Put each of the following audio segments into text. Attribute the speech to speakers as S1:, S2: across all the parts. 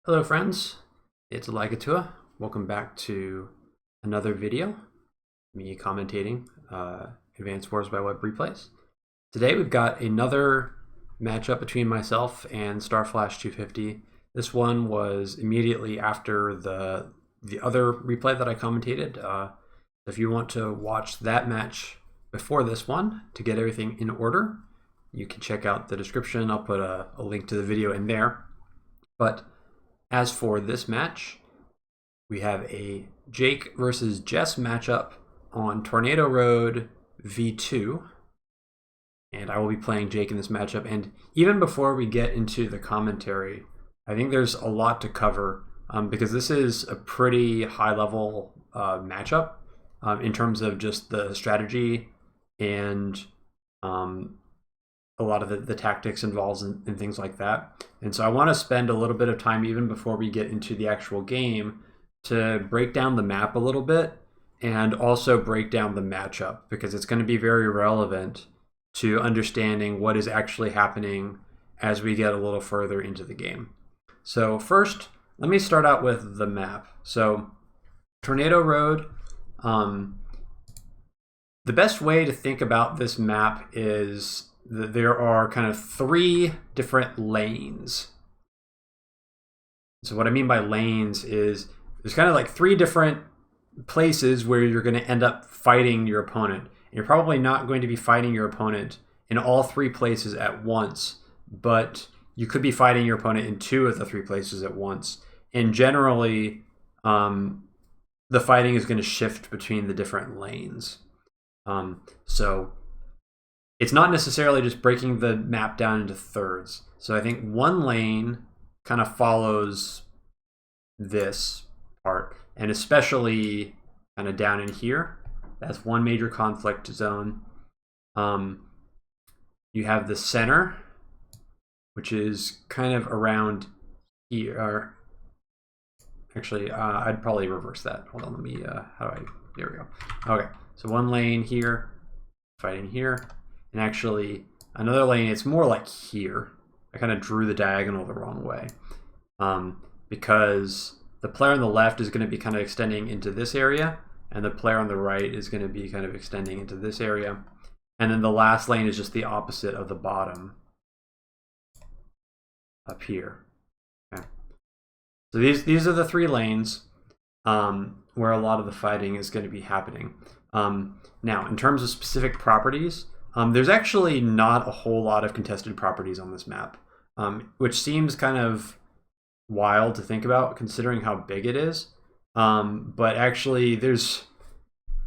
S1: Hello friends, it's Elagatua. Welcome back to another video, me commentating Advanced Wars by Web replays. Today we've got another matchup between myself and Starflash250. This one was immediately after the other replay that I commentated. If you want to watch that match before this one to get everything in order, you can check out the description. I'll put a link to the video in there. But as for this match, we have a Jake versus Jess matchup on Tornado Road V2. And I will be playing Jake in this matchup. And even before we get into the commentary, I think there's a lot to cover because this is a pretty high-level matchup in terms of just the strategy and a lot of the tactics involved and things like that. And so I want to spend a little bit of time even before we get into the actual game to break down the map a little bit and also break down the matchup because it's going to be very relevant to understanding what is actually happening as we get a little further into the game. So first, let me start out with the map. So Tornado Road, the best way to think about this map is there are kind of three different lanes. So what I mean by lanes is there's kind of like three different places where you're going to end up fighting your opponent. And you're probably not going to be fighting your opponent in all three places at once, but you could be fighting your opponent in two of the three places at once. And generally, the fighting is going to shift between the different lanes. So it's not necessarily just breaking the map down into thirds. So I think one lane kind of follows this part, and especially kind of down in here. That's one major conflict zone. You have the center, which is kind of around here. Actually, I'd probably reverse that. Hold on, let me, there we go. Okay, so one lane here, fighting here. And actually, another lane, it's more like here. I kind of drew the diagonal the wrong way. Because the player on the left is going to be kind of extending into this area, and the player on the right is going to be kind of extending into this area. And then the last lane is just the opposite of the bottom up here. Okay. So these are the three lanes where a lot of the fighting is going to be happening. Now, in terms of specific properties, there's actually not a whole lot of contested properties on this map, which seems kind of wild to think about considering how big it is. But actually, there's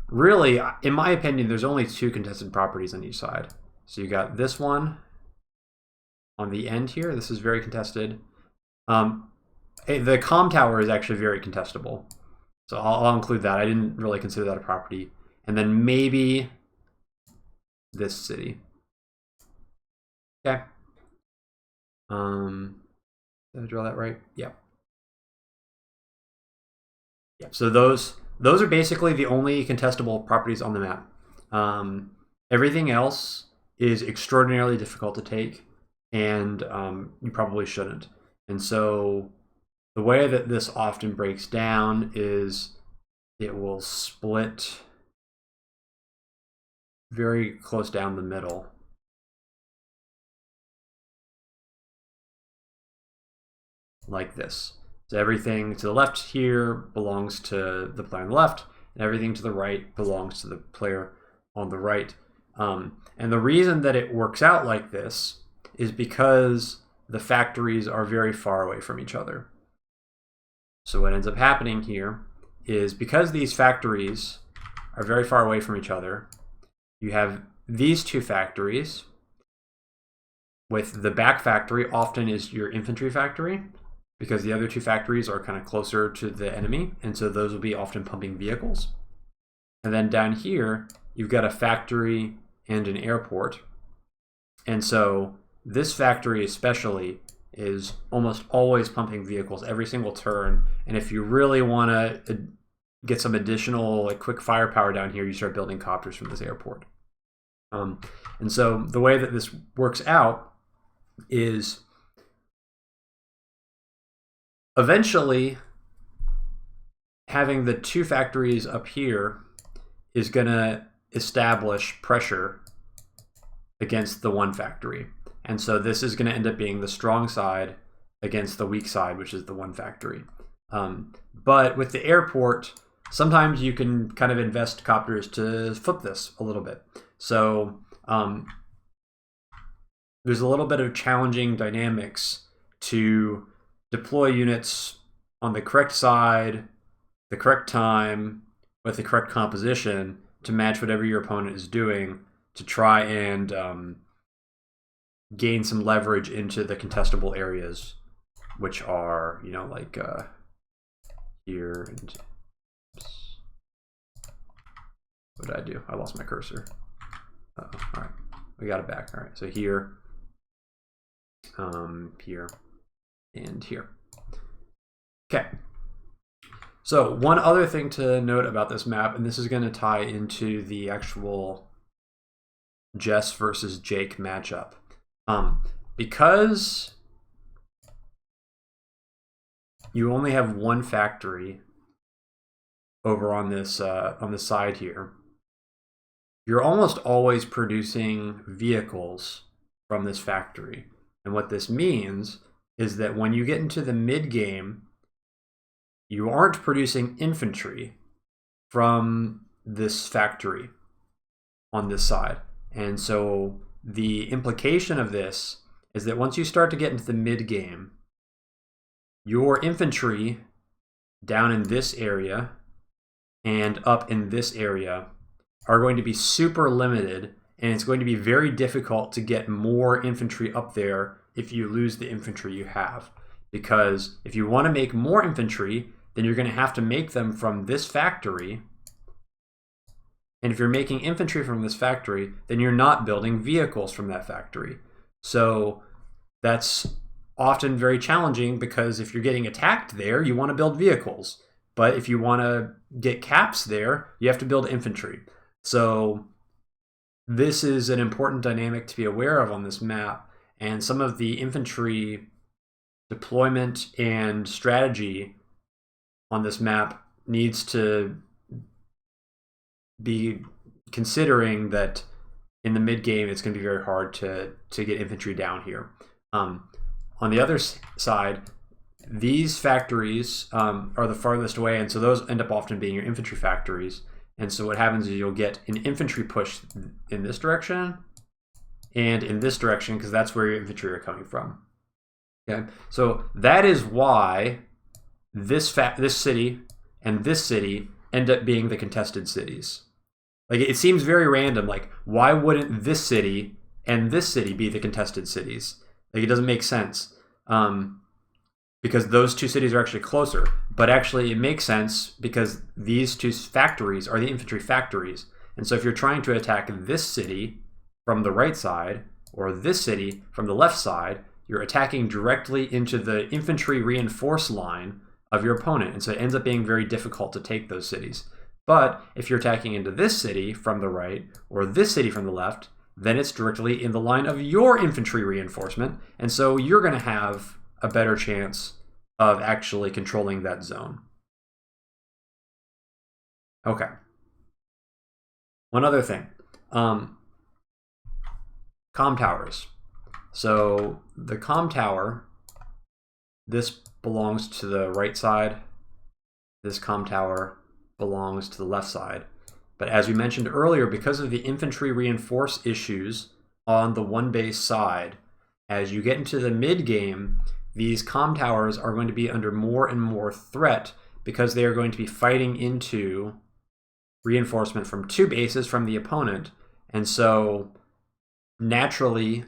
S1: really, in my opinion, there's only two contested properties on each side. So you got this one on the end here. This is very contested. The comm tower is actually very contestable. So I'll include that. I didn't really consider that a property. And then maybe this city. Okay. Did I draw that right? Yeah. Yeah. So those are basically the only contestable properties on the map. Everything else is extraordinarily difficult to take, and you probably shouldn't. And so the way that this often breaks down is it will split very close down the middle. Like this. So everything to the left here belongs to the player on the left, and everything to the right belongs to the player on the right. And the reason that it works out like this is because the factories are very far away from each other. So what ends up happening here is because these factories are very far away from each other, you have these two factories, with the back factory often is your infantry factory, because the other two factories are kind of closer to the enemy, and so those will be often pumping vehicles. And then down here, you've got a factory and an airport. And so this factory especially is almost always pumping vehicles every single turn. And if you really want to get some additional quick firepower down here, you start building copters from this airport. And so the way that this works out is eventually, having the two factories up here is going to establish pressure against the one factory. And so this is going to end up being the strong side against the weak side, which is the one factory. But with the airport, sometimes you can kind of invest copters to flip this a little bit. So there's a little bit of challenging dynamics to deploy units on the correct side, the correct time, with the correct composition to match whatever your opponent is doing to try and gain some leverage into the contestable areas, which are, you know, like here and oops. What did I do? I lost my cursor. All right, we got it back. All right, so here, here, and here. Okay. So one other thing to note about this map, and this is going to tie into the actual Jess versus Jake matchup, because you only have one factory over on this side here, you're almost always producing vehicles from this factory. And what this means is that when you get into the mid game, you aren't producing infantry from this factory on this side. And so the implication of this is that once you start to get into the mid game, your infantry down in this area and up in this area are going to be super limited, and it's going to be very difficult to get more infantry up there if you lose the infantry you have. Because if you want to make more infantry, then you're going to have to make them from this factory. And if you're making infantry from this factory, then you're not building vehicles from that factory. So that's often very challenging, because if you're getting attacked there, you want to build vehicles. But if you want to get caps there, you have to build infantry. So this is an important dynamic to be aware of on this map. And some of the infantry deployment and strategy on this map needs to be considering that in the mid game, it's going to be very hard to get infantry down here. On the other side, these factories are the farthest away, and so those end up often being your infantry factories. And so what happens is you'll get an infantry push in this direction and in this direction, because that's where your infantry are coming from. Okay, so that is why this city and this city end up being the contested cities. Like, it seems very random. Like, why wouldn't this city and this city be the contested cities? Like, it doesn't make sense. Because those two cities are actually closer. But actually, it makes sense because these two factories are the infantry factories. And so if you're trying to attack this city from the right side, or this city from the left side, you're attacking directly into the infantry reinforced line of your opponent. And so it ends up being very difficult to take those cities. But if you're attacking into this city from the right, or this city from the left, then it's directly in the line of your infantry reinforcement. And so you're going to have a better chance of actually controlling that zone. Okay. One other thing. Comm towers. So the comm tower, this belongs to the right side. This comm tower belongs to the left side. But as we mentioned earlier, because of the infantry reinforce issues on the one base side, as you get into the mid game, these comm towers are going to be under more and more threat, because they are going to be fighting into reinforcement from two bases from the opponent. And so naturally,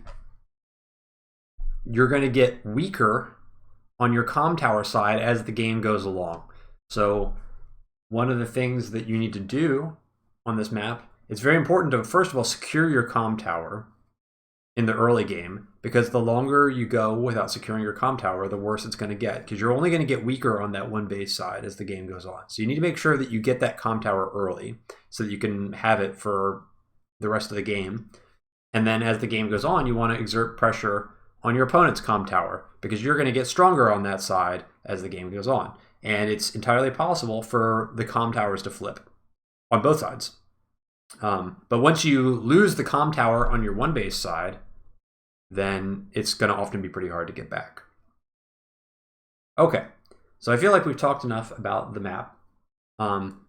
S1: you're going to get weaker on your comm tower side as the game goes along. So one of the things that you need to do on this map, it's very important to, first of all, secure your comm tower in the early game, because the longer you go without securing your comm tower, the worse it's going to get, because you're only going to get weaker on that one base side as the game goes on. So you need to make sure that you get that comm tower early so that you can have it for the rest of the game. And then as the game goes on, you want to exert pressure on your opponent's comm tower, because you're going to get stronger on that side as the game goes on. And it's entirely possible for the comm towers to flip on both sides. But once you lose the comm tower on your one base side, then it's going to often be pretty hard to get back. Okay, so I feel like we've talked enough about the map.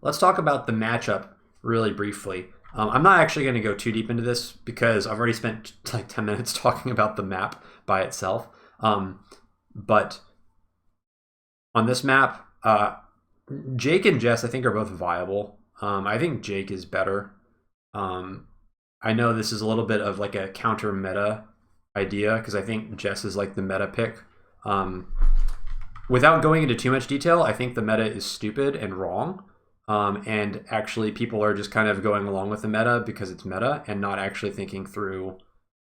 S1: Let's talk about the matchup really briefly. I'm not actually going to go too deep into this because I've already spent like 10 minutes talking about the map by itself. But on this map, Jake and Jess, I think, are both viable. I think Jake is better. I know this is a little bit of like a counter meta idea because I think Jess is like the meta pick. Without going into too much detail, I think the meta is stupid and wrong. And actually people are just kind of going along with the meta because it's meta and not actually thinking through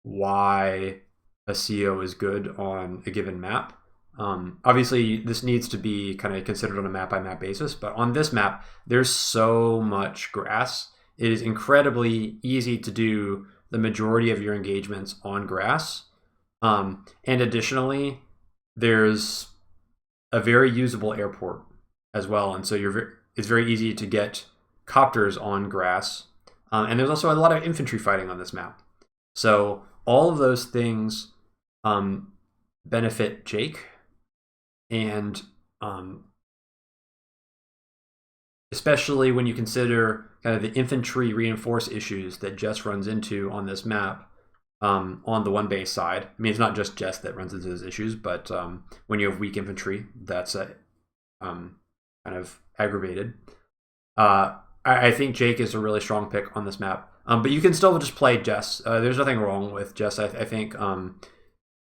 S1: why a CO is good on a given map. Obviously, this needs to be kind of considered on a map-by-map basis, but on this map, there's so much grass. It is incredibly easy to do the majority of your engagements on grass. And additionally, there's a very usable airport as well, and so it's very easy to get copters on grass. And there's also a lot of infantry fighting on this map. So all of those things benefit Jake. And especially when you consider kind of the infantry reinforce issues that Jess runs into on this map on the one base side. I mean, it's not just Jess that runs into those issues, but when you have weak infantry, that's kind of aggravated. I think Jake is a really strong pick on this map, but you can still just play Jess. There's nothing wrong with Jess, I think,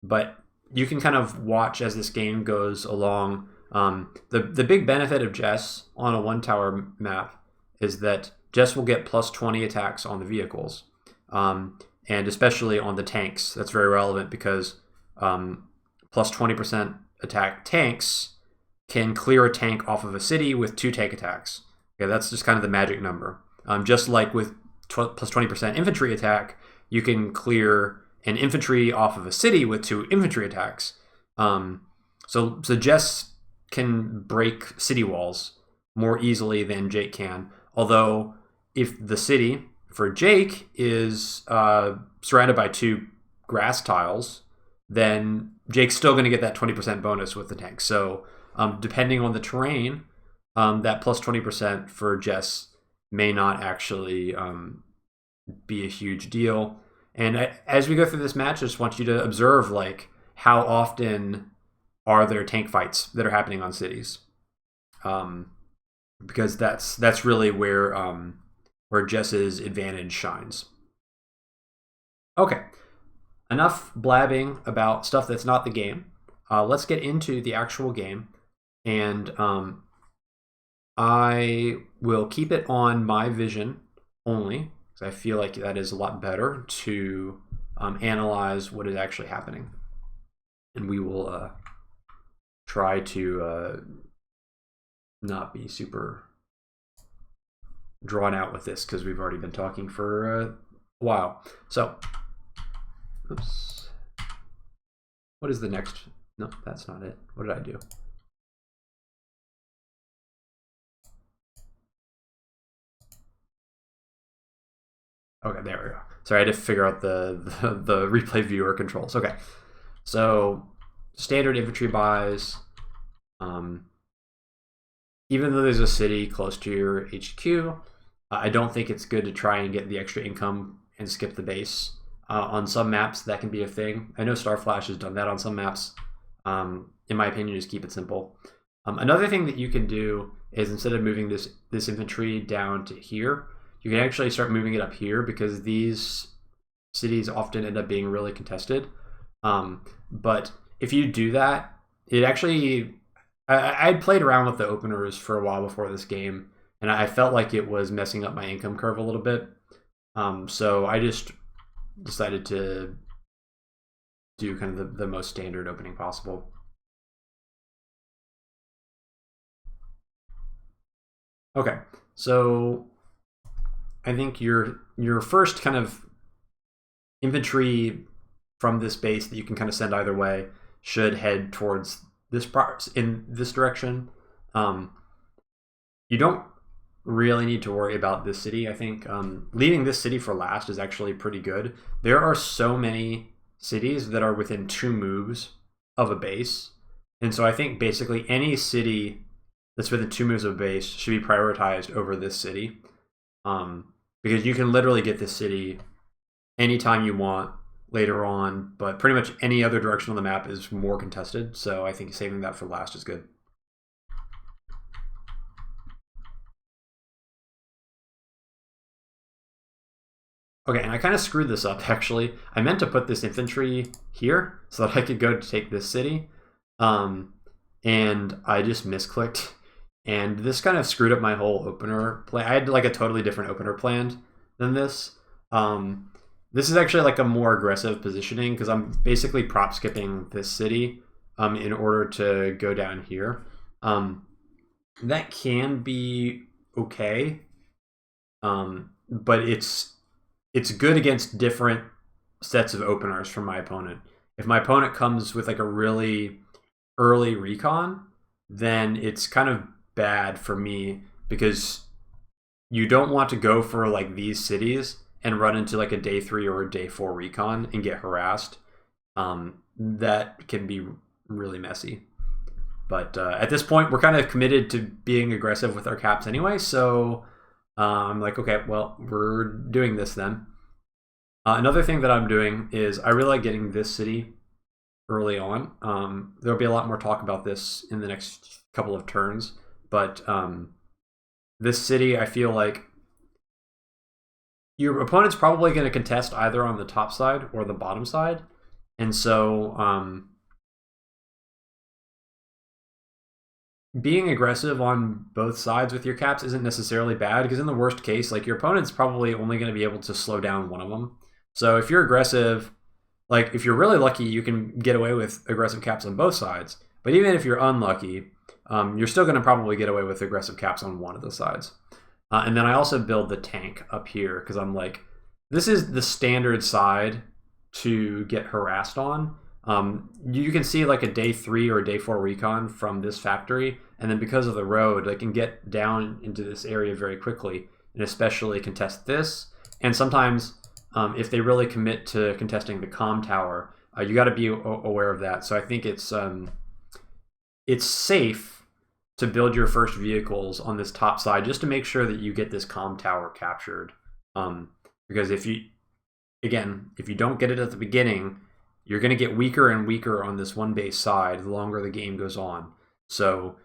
S1: but you can kind of watch as this game goes along. The big benefit of Jess on a one tower map is that Jess will get plus 20 attacks on the vehicles, and especially on the tanks. That's very relevant because plus 20% attack tanks can clear a tank off of a city with 2 tank attacks. Okay, that's just kind of the magic number. Just like with plus 20% infantry attack, you can clear an infantry off of a city with 2 infantry attacks. So Jess can break city walls more easily than Jake can. Although if the city for Jake is surrounded by 2 grass tiles, then Jake's still going to get that 20% bonus with the tank. So depending on the terrain, that plus 20% for Jess may not actually be a huge deal. And as we go through this match, I just want you to observe like how often are there tank fights that are happening on cities, because that's really where Jess's advantage shines. Okay, enough blabbing about stuff that's not the game. Let's get into the actual game, and I will keep it on my vision only. I feel like that is a lot better to analyze what is actually happening. And we will try to not be super drawn out with this because we've already been talking for a while. So, oops. What is the next? No, that's not it. What did I do? Okay, there we go. Sorry, I had to figure out the replay viewer controls. Okay, so standard infantry buys. Even though there's a city close to your HQ, I don't think it's good to try and get the extra income and skip the base. On some maps, that can be a thing. I know Starflash has done that on some maps. In my opinion, just keep it simple. Another thing that you can do is instead of moving this infantry down to here, you can actually start moving it up here because these cities often end up being really contested. But if you do that, it actually... I'd played around with the openers for a while before this game, and I felt like it was messing up my income curve a little bit. So I just decided to do kind of the most standard opening possible. Okay, so I think your first kind of infantry from this base that you can kind of send either way should head towards in this direction. You don't really need to worry about this city. I think leaving this city for last is actually pretty good. There are so many cities that are within 2 moves of a base, and so I think basically any city that's within 2 moves of a base should be prioritized over this city, because you can literally get this city anytime you want later on, but pretty much any other direction on the map is more contested, so I think saving that for last is good. Okay, and I kind of screwed this up, actually. I meant to put this infantry here so that I could go to take this city, and I just misclicked, and this kind of screwed up my whole opener plan. I had like a totally different opener planned than this. This is actually like a more aggressive positioning because I'm basically prop skipping this city in order to go down here. That can be okay, but it's good against different sets of openers from my opponent. If my opponent comes with like a really early recon, then it's kind of bad for me because you don't want to go for like these cities and run into like a day 3 or a day 4 recon and get harassed. That can be really messy. But at this point, we're kind of committed to being aggressive with our caps anyway, so I'm like, okay, well, we're doing this then. Another thing that I'm doing is I really like getting this city early on. There'll be a lot more talk about this in the next couple of turns, but this city, I feel like your opponent's probably going to contest either on the top side or the bottom side, and so being aggressive on both sides with your caps isn't necessarily bad, because in the worst case, like, your opponent's probably only going to be able to slow down one of them. So if you're aggressive, like, if you're really lucky, you can get away with aggressive caps on both sides. But even if you're unlucky, you're still going to probably get away with aggressive caps on one of the sides. And then I also build the tank up here because I'm like, this is the standard side to get harassed on. You can see like a day 3 or a day 4 recon from this factory, and then because of the road, I can get down into this area very quickly, and especially contest this. And sometimes, if they really commit to contesting the comm tower, you got to be aware of that. So I think it's safe to build your first vehicles on this top side just to make sure that you get this comm tower captured. Because if you don't get it at the beginning, you're going to get weaker and weaker on this one base side the longer the game goes on. So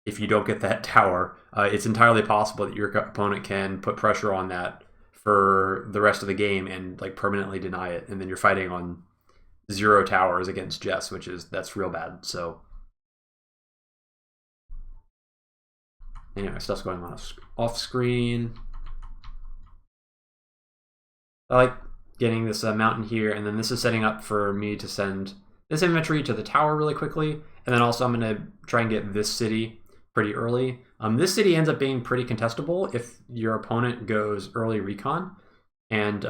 S1: if you don't get that tower, it's entirely possible that your opponent can put pressure on that for the rest of the game and like permanently deny it, and then you're fighting on 0 towers against Jess, that's real bad. So anyway, stuff's going on off screen. I like getting this mountain here, and then this is setting up for me to send this infantry to the tower really quickly, and then also I'm going to try and get this city pretty early. This city ends up being pretty contestable if your opponent goes early recon, and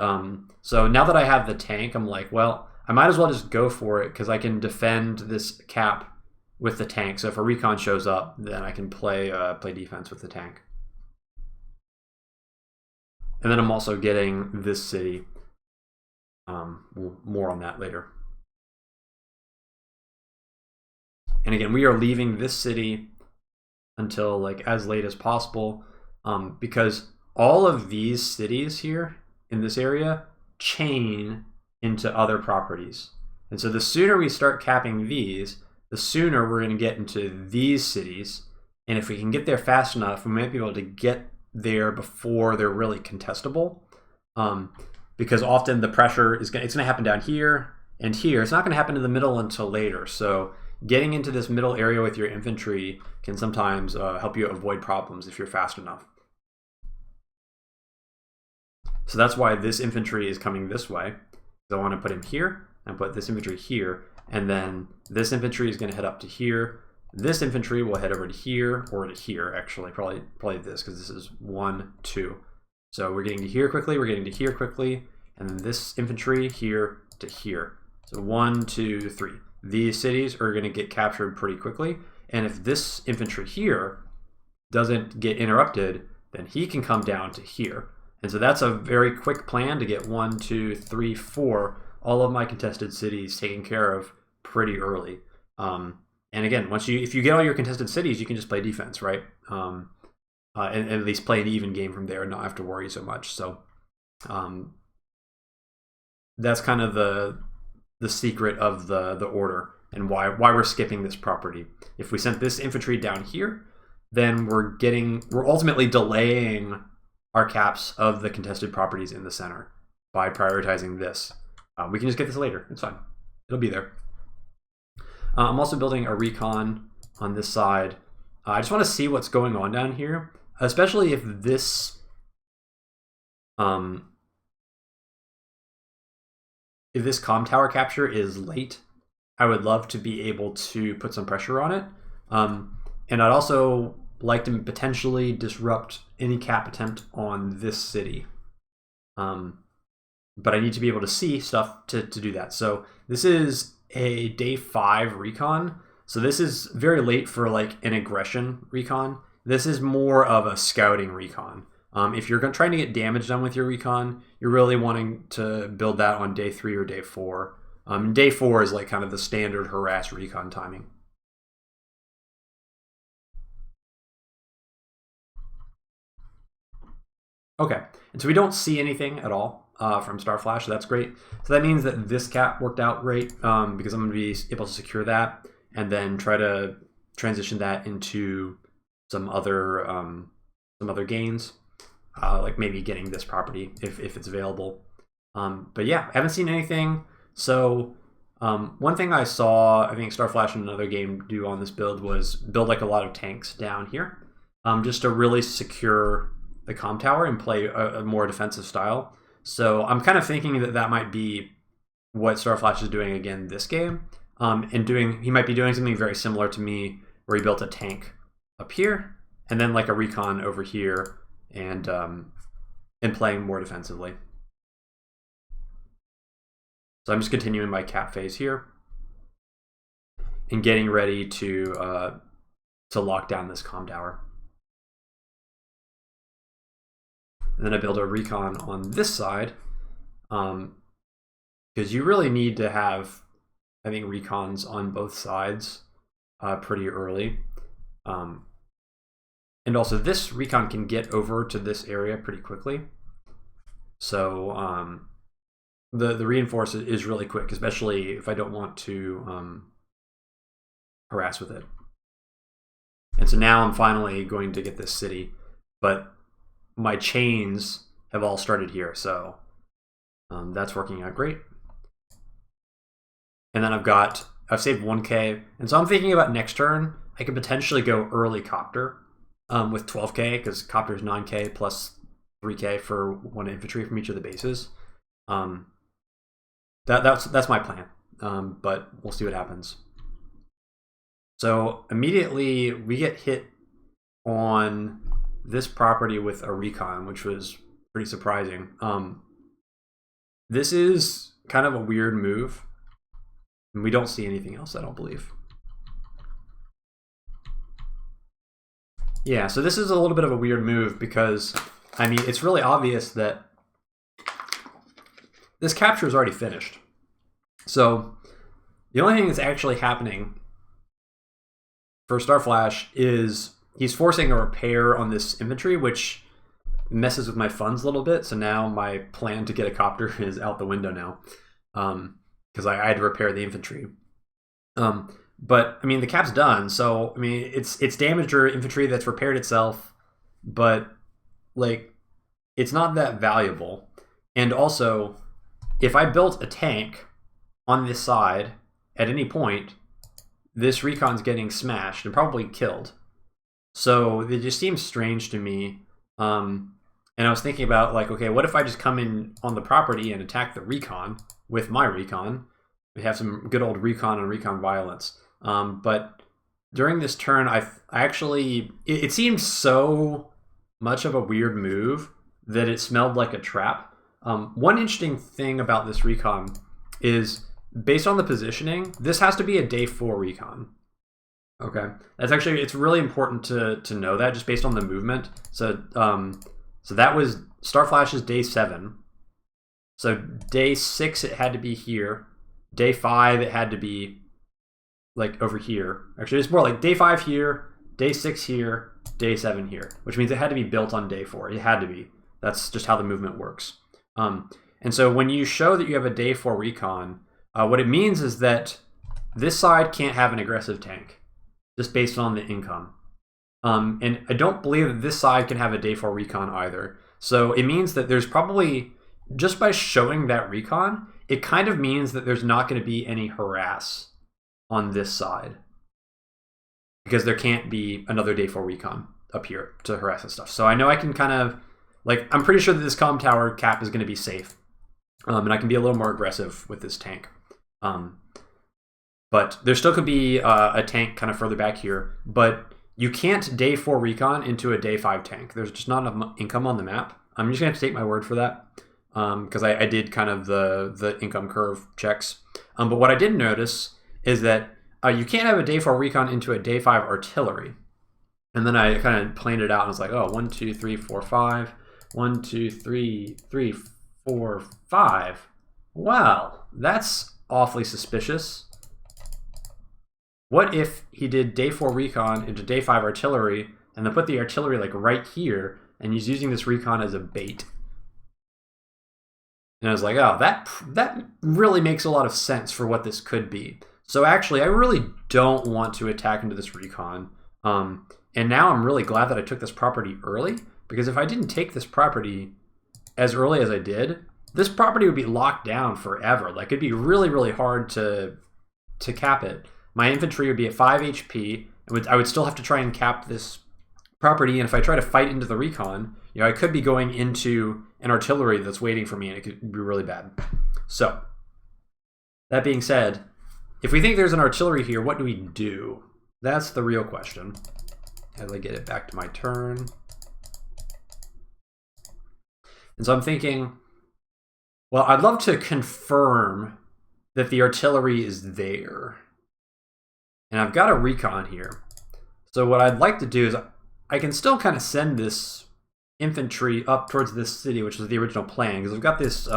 S1: so now that I have the tank, I'm like, well, I might as well just go for it because I can defend this cap with the tank. So if a recon shows up, then I can play defense with the tank. And then I'm also getting this city. More on that later. And again, we are leaving this city until like as late as possible, because all of these cities here in this area chain into other properties. And so the sooner we start capping these, the sooner we're going to get into these cities. And if we can get there fast enough, we might be able to get there before they're really contestable. Because often the pressure it's going to happen down here and here. It's not going to happen in the middle until later. So getting into this middle area with your infantry can sometimes help you avoid problems if you're fast enough. So that's why this infantry is coming this way. So I want to put him here and put this infantry here. And then this infantry is going to head up to here. This infantry will head over to here, or to here, actually. Probably this, because this is 1, 2. So we're getting to here quickly, we're getting to here quickly, and then this infantry here to here. So 1, 2, 3. these cities are going to get captured pretty quickly. And if this infantry here doesn't get interrupted, then he can come down to here. And so that's a very quick plan to get 1, 2, 3, 4, all of my contested cities taken care of pretty early. And again, if you get all your contested cities, you can just play defense, right? And at least play an even game from there and not have to worry so much. So that's kind of the secret of the order and why we're skipping this property. If we sent this infantry down here, then we're ultimately delaying our caps of the contested properties in the center by prioritizing this. We can just get this later. It's fine. It'll be there. I'm also building a recon on this side. I just want to see what's going on down here, especially if this comm tower capture is late. I would love to be able to put some pressure on it. And I'd also like to potentially disrupt any cap attempt on this city. But I need to be able to see stuff to do that. So this is a day 5 recon. So this is very late for like an aggression recon. This is more of a scouting recon. If you're trying to get damage done with your recon, you're really wanting to build that on day 3 or day 4. Day 4 is like kind of the standard harass recon timing. Okay, and so we don't see anything at all from Starflash, so that's great. So that means that this cap worked out great because I'm going to be able to secure that and then try to transition that into some other gains, like maybe getting this property if it's available. But yeah, I haven't seen anything. So one thing I saw, I think Starflash in another game do on this build was build like a lot of tanks down here just to really secure the comm tower and play a more defensive style. So I'm kind of thinking that might be what Starflash is doing again this game. He might be doing something very similar to me where he built a tank up here and then like a recon over here and playing more defensively. So I'm just continuing my cap phase here and getting ready to lock down this comm tower. And then I build a recon on this side because you really need to have, I think, recons on both sides pretty early. And also this recon can get over to this area pretty quickly. So the reinforce is really quick, especially if I don't want to harass with it. And so now I'm finally going to get this city, but my chains have all started here, so that's working out great. And then I've saved 1K, and so I'm thinking about next turn I could potentially go early copter with 12K because copter is 9K plus 3K for 1 infantry from each of the bases. That's my plan, but we'll see what happens. So immediately we get hit on this property with a recon, which was pretty surprising. This is kind of a weird move. And we don't see anything else, I don't believe. Yeah, so this is a little bit of a weird move because, I mean, it's really obvious that this capture is already finished. So the only thing that's actually happening for Starflash is he's forcing a repair on this infantry, which messes with my funds a little bit. So now my plan to get a copter is out the window now because I had to repair the infantry. But I mean, the cap's done. So I mean, it's damaged or infantry that's repaired itself, but like it's not that valuable. And also, if I built a tank on this side at any point, this recon's getting smashed and probably killed. So it just seems strange to me. And I was thinking about like, okay, what if I just come in on the property and attack the recon with my recon? We have some good old recon and recon violence. But during this turn, it seemed so much of a weird move that it smelled like a trap. One interesting thing about this recon is based on the positioning, this has to be a day 4 recon. Okay, that's actually, it's really important to know that just based on the movement. So so that was Starflash's day 7. So day 6 it had to be here. Day 5 it had to be like over here. Actually, it's more like day 5 here, day 6 here, day 7 here, which means it had to be built on day 4. It had to be. That's just how the movement works. And so when you show that you have a day 4 recon, what it means is that this side can't have an aggressive tank, just based on the income. And I don't believe that this side can have a day 4 recon either. So it means that there's probably, just by showing that recon, it kind of means that there's not going to be any harass on this side, because there can't be another day 4 recon up here to harass and stuff. So I know I can kind of, like, I'm pretty sure that this comm tower cap is going to be safe. And I can be a little more aggressive with this tank. But there still could be a tank kind of further back here. But you can't day 4 recon into a day 5 tank. There's just not enough income on the map. I'm just going to have to take my word for that, because I did kind of the income curve checks. But what I did notice is that you can't have a day 4 recon into a day 5 artillery. And then I kind of planned it out and was like, oh, 1, 2, 3, 4, 5. 1, 2, 3, 4, 5. Well, that's awfully suspicious. What if he did day 4 recon into day 5 artillery and then put the artillery like right here, and he's using this recon as a bait? And I was like, oh, that really makes a lot of sense for what this could be. So actually, I really don't want to attack into this recon. And now I'm really glad that I took this property early, because if I didn't take this property as early as I did, this property would be locked down forever. Like, it'd be really, really hard to cap it. My infantry would be at 5 HP, and I would still have to try and cap this property. And if I try to fight into the recon, you know, I could be going into an artillery that's waiting for me, and it could be really bad. So, that being said, if we think there's an artillery here, what do we do? That's the real question. As I get it back to my turn. And so I'm thinking, well, I'd love to confirm that the artillery is there. And I've got a recon here. So what I'd like to do is I can still kind of send this infantry up towards this city, which is the original plan, because I've got this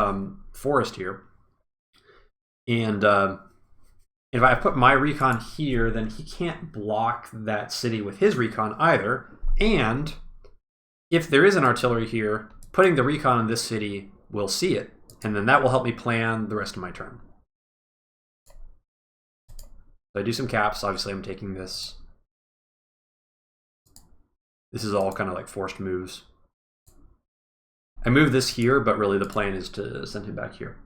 S1: forest here. And if I put my recon here, then he can't block that city with his recon either. And if there is an artillery here, putting the recon in this city will see it. And then that will help me plan the rest of my turn. So I do some caps. Obviously, I'm taking this. This is all kind of like forced moves. I move this here, but really the plan is to send him back here.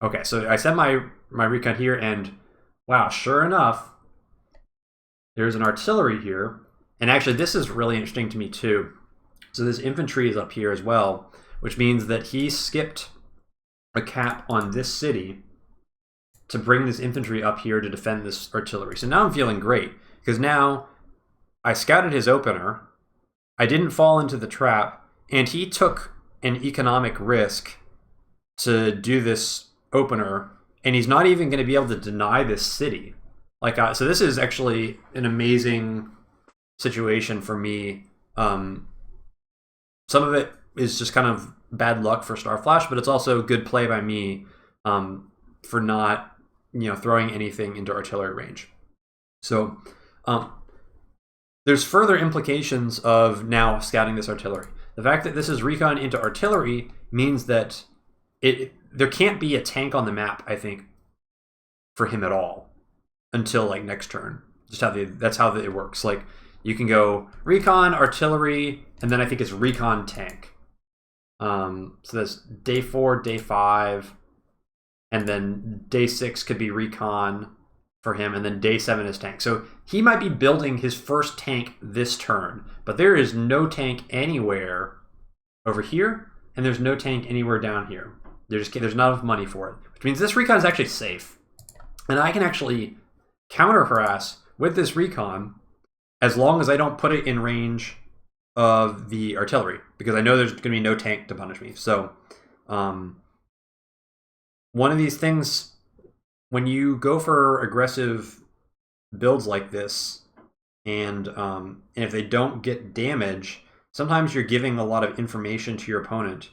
S1: Okay, so I send my recon here, and wow, sure enough, there's an artillery here. And actually, this is really interesting to me too. So this infantry is up here as well, which means that he skipped a cap on this city to bring this infantry up here to defend this artillery. So now I'm feeling great, because now I scouted his opener, I didn't fall into the trap, and he took an economic risk to do this opener, and he's not even going to be able to deny this city. Like, so this is actually an amazing situation for me. Some of it is just kind of bad luck for Starflash, but it's also good play by me for not, you know, throwing anything into artillery range. So there's further implications of now scouting this artillery. The fact that this is recon into artillery means that there can't be a tank on the map, I think, for him at all until like next turn. Just that's how it works. Like, you can go recon, artillery, and then I think it's recon tank. So that's day 4, day 5, and then day 6 could be recon for him, and then day 7 is tank. So he might be building his first tank this turn, but there is no tank anywhere over here, and there's no tank anywhere down here. There's not enough money for it, which means this recon is actually safe. And I can actually counter harass with this recon as long as I don't put it in range of the artillery because I know there's going to be no tank to punish me. So one of these things, when you go for aggressive builds like this, and if they don't get damage, sometimes you're giving a lot of information to your opponent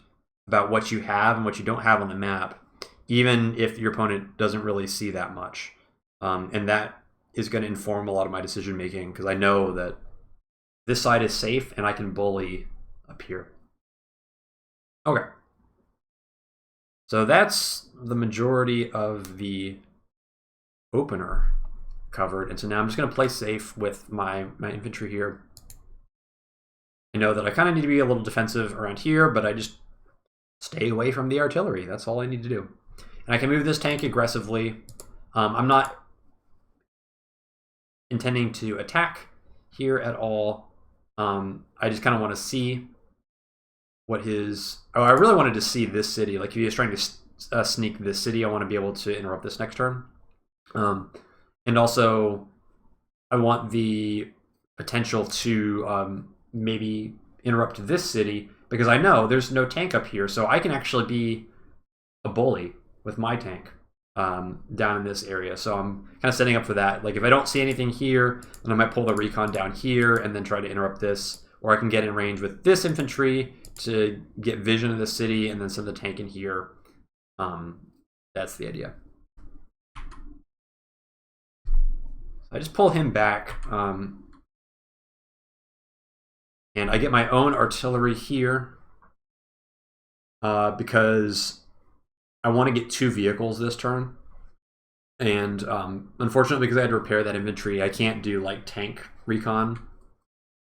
S1: about what you have and what you don't have on the map, even if your opponent doesn't really see that much. And that is going to inform a lot of my decision making because I know that this side is safe and I can bully up here. Okay. So that's the majority of the opener covered. And so now I'm just going to play safe with my infantry here. I know that I kind of need to be a little defensive around here, but I just stay away from the artillery. That's all I need to do. And I can move this tank aggressively. I'm not intending to attack here at all. I just kind of want to see what his... Oh, I really wanted to see this city. Like if he was trying to sneak this city, I want to be able to interrupt this next turn. And also, I want the potential to maybe interrupt this city because I know there's no tank up here, so I can actually be a bully with my tank down in this area. So I'm kind of setting up for that. Like if I don't see anything here, then I might pull the recon down here and then try to interrupt this, or I can get in range with this infantry to get vision of the city and then send the tank in here. That's the idea. I just pull him back, and I get my own artillery here because I want to get 2 vehicles this turn. And unfortunately, because I had to repair that infantry, I can't do like tank recon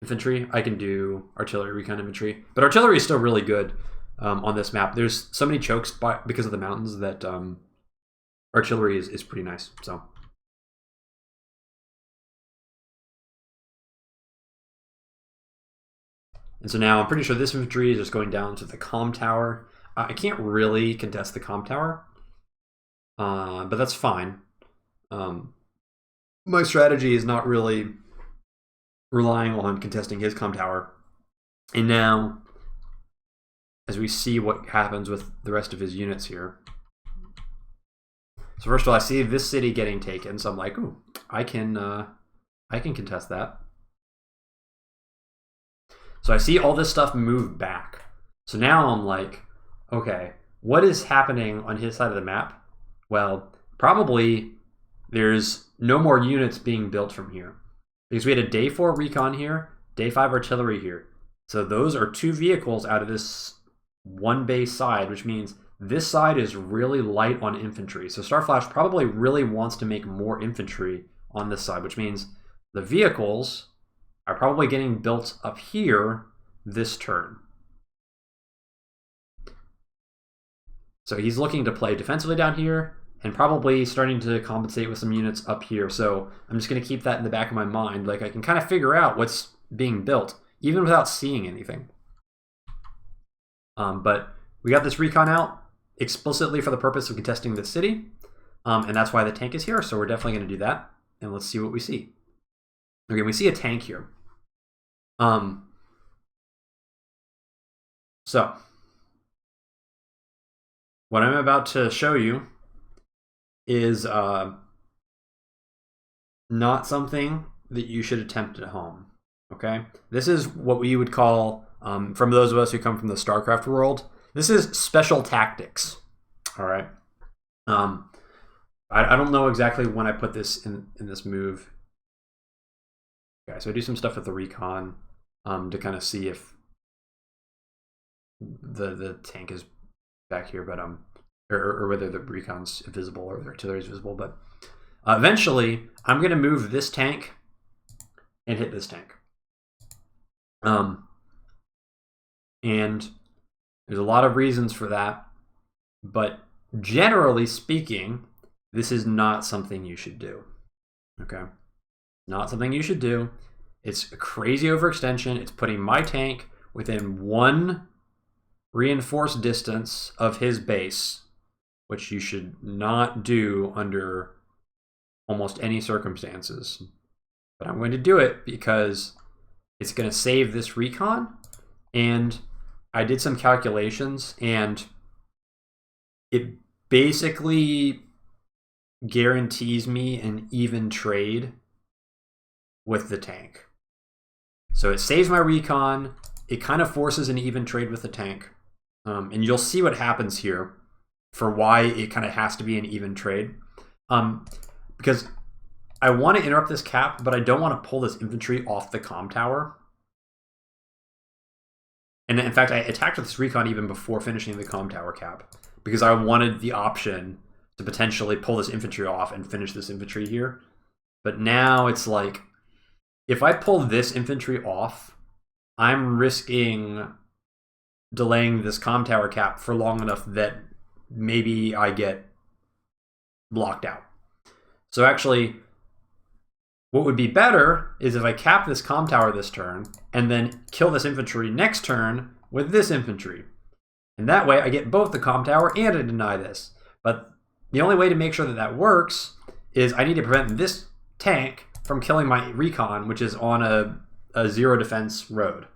S1: infantry. I can do artillery recon infantry, but artillery is still really good on this map. There's so many chokes because of the mountains that artillery is pretty nice. So. And so now I'm pretty sure this infantry is just going down to the comm tower. I can't really contest the comm tower, but that's fine. My strategy is not really relying on contesting his comm tower. And now, as we see what happens with the rest of his units here. So first of all, I see this city getting taken, so I'm like, ooh, I can contest that. So I see all this stuff move back. So now I'm like, okay, what is happening on his side of the map? Well, probably there's no more units being built from here. Because we had a day 4 recon here, day 5 artillery here. So those are 2 vehicles out of this 1 base side, which means this side is really light on infantry. So Starflash probably really wants to make more infantry on this side, which means the vehicles are probably getting built up here this turn. So he's looking to play defensively down here and probably starting to compensate with some units up here. So I'm just going to keep that in the back of my mind. Like I can kind of figure out what's being built even without seeing anything. But we got this recon out explicitly for the purpose of contesting the city. And that's why the tank is here. So we're definitely going to do that. And let's see what we see. Okay, we see a tank here. So what I'm about to show you is not something that you should attempt at home. Okay, this is what we would call, from those of us who come from the StarCraft world, this is special tactics. All right. I don't know exactly when I put this in this move. Okay, so I do some stuff with the recon to kind of see if the tank is back here, but or whether the recon's visible or the artillery is visible. But eventually, I'm going to move this tank and hit this tank. And there's a lot of reasons for that, but generally speaking, this is not something you should do. Okay, not something you should do. It's a crazy overextension. It's putting my tank within 1 reinforced distance of his base, which you should not do under almost any circumstances. But I'm going to do it because it's going to save this recon. And I did some calculations, and it basically guarantees me an even trade with the tank. So it saves my recon. It kind of forces an even trade with the tank. And you'll see what happens here for why it kind of has to be an even trade. Because I want to interrupt this cap, but I don't want to pull this infantry off the comm tower. And in fact, I attacked with this recon even before finishing the comm tower cap, because I wanted the option to potentially pull this infantry off and finish this infantry here. But now it's like, if I pull this infantry off, I'm risking delaying this comm tower cap for long enough that maybe I get blocked out. So actually, what would be better is if I cap this comm tower this turn and then kill this infantry next turn with this infantry. And that way I get both the comm tower and I deny this. But the only way to make sure that that works is I need to prevent this tank from killing my recon, which is on a zero defense road.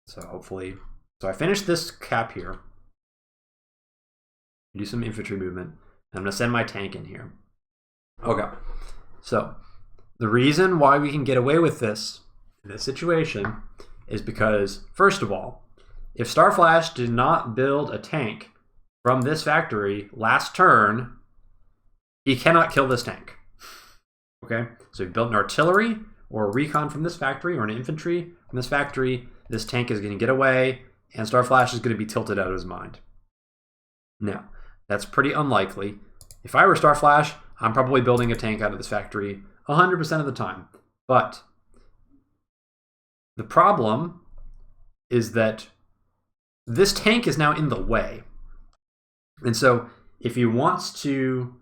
S1: So hopefully, so I finished this cap here. Do some infantry movement. And I'm gonna send my tank in here. Okay, so the reason why we can get away with this in this situation is because, first of all, if Starflash did not build a tank from this factory last turn, he cannot kill this tank. Okay, so he built an artillery or a recon from this factory or an infantry from this factory. This tank is going to get away, and Starflash is going to be tilted out of his mind. Now, that's pretty unlikely. If I were Starflash, I'm probably building a tank out of this factory 100% of the time. But the problem is that this tank is now in the way. And so if he wants to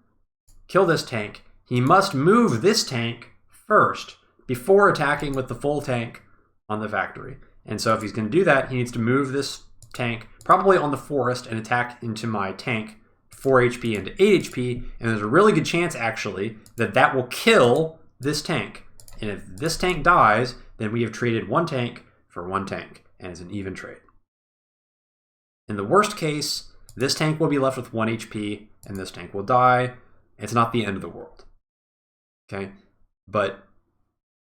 S1: kill this tank, he must move this tank first before attacking with the full tank on the factory. And so if he's going to do that, he needs to move this tank probably on the forest and attack into my tank 4 HP into 8 HP. And there's a really good chance, actually, that that will kill this tank. And if this tank dies, then we have traded one tank for one tank, and it's an even trade. In the worst case, this tank will be left with 1 HP, and this tank will die. It's not the end of the world. Okay? But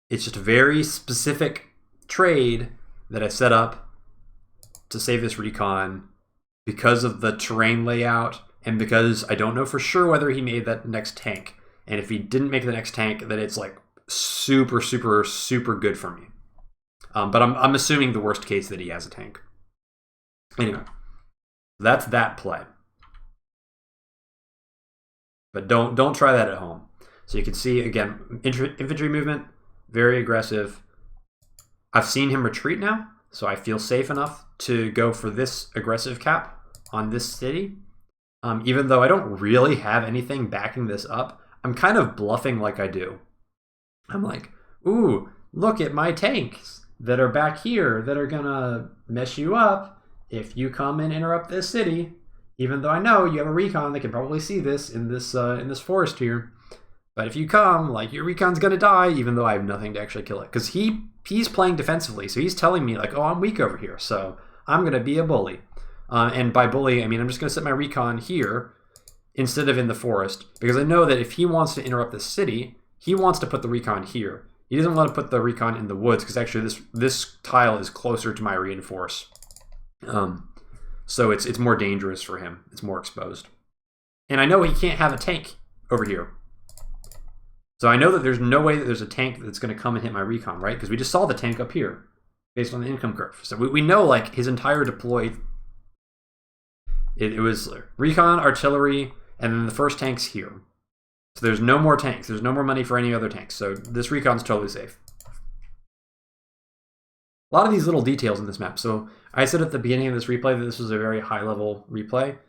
S1: it's just a very specific trade that I set up to save this recon because of the terrain layout and because I don't know for sure whether he made that next tank. And if he didn't make the next tank, then it's like super, super, super good for me. But I'm assuming the worst case that he has a tank. Anyway, that's that play. But don't try that at home. So you can see, again, infantry movement, very aggressive. I've seen him retreat now, so I feel safe enough to go for this aggressive cap on this city. Even though I don't really have anything backing this up, I'm kind of bluffing like I do. I'm like, ooh, look at my tanks that are back here that are gonna mess you up if you come and interrupt this city. Even though I know you have a recon that can probably see this in this forest here. But if you come, like, your recon's gonna die, even though I have nothing to actually kill it. Because he's playing defensively, so he's telling me, like, oh, I'm weak over here, so I'm gonna be a bully. And by bully, I mean I'm just gonna set my recon here instead of in the forest, because I know that if he wants to interrupt this city, he wants to put the recon here. He doesn't want to put the recon in the woods, because actually this tile is closer to my reinforce. So it's more dangerous for him. It's more exposed. And I know he can't have a tank over here. So I know that there's no way that there's a tank that's going to come and hit my recon, right? Because we just saw the tank up here based on the income curve. So we know, like, his entire deploy, it was recon, artillery, and then the first tank's here. So there's no more tanks. There's no more money for any other tanks. So this recon's totally safe. A lot of these little details in this map. So I said at the beginning of this replay that this was a very high-level replay.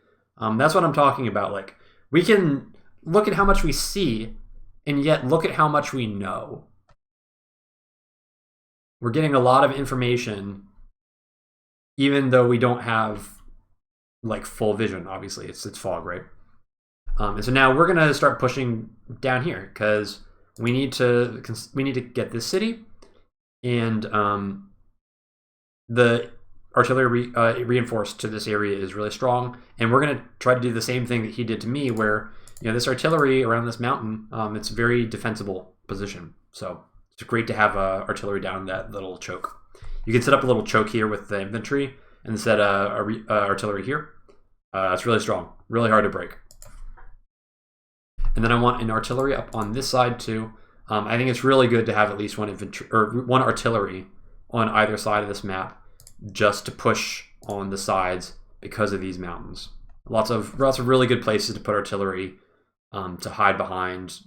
S1: That's what I'm talking about. Like, we can look at how much we see, and yet look at how much we know. We're getting a lot of information, even though we don't have, like, full vision. Obviously, it's fog, right? And so now we're going to start pushing down here, because we need to get this city, and the artillery reinforced to this area is really strong, and we're going to try to do the same thing that he did to me, where this artillery around this mountain, it's a very defensible position. So it's great to have artillery down that little choke. You can set up a little choke here with the infantry, and set artillery here. It's really strong, really hard to break. And then I want an artillery up on this side too. I think it's really good to have at least one infantry or one artillery on either side of this map, just to push on the sides because of these mountains. Lots of really good places to put artillery to hide behind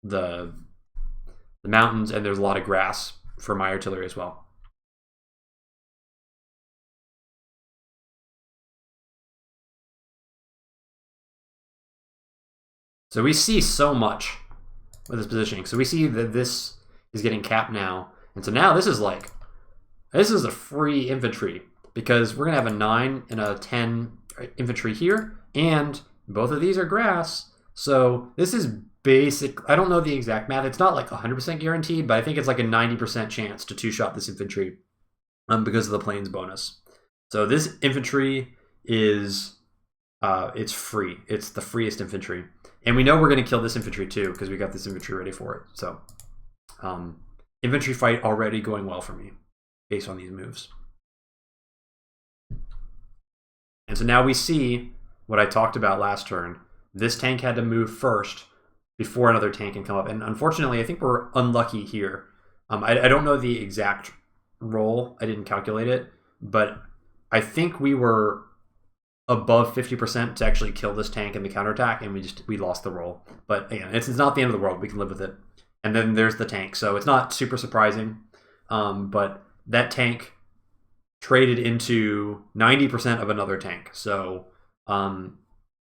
S1: the mountains, and there's a lot of grass for my artillery as well. So we see so much with this positioning. So we see that this is getting capped now. And so now this is a free infantry, because we're going to have a 9 and a 10 infantry here. And both of these are grass. So this is basic. I don't know the exact math. It's not like 100% guaranteed, but I think it's like a 90% chance to two-shot this infantry because of the plains bonus. So this infantry is, it's free. It's the freest infantry. And we know we're going to kill this infantry too, because we got this infantry ready for it. So infantry fight already going well for me based on these moves. And so now we see what I talked about last turn. This tank had to move first before another tank can come up. And unfortunately, I think we're unlucky here. I don't know the exact roll. I didn't calculate it. But I think we were above 50% to actually kill this tank in the counterattack, and we lost the roll. But again, it's not the end of the world. We can live with it. And then there's the tank, so it's not super surprising. But that tank traded into 90% of another tank. So on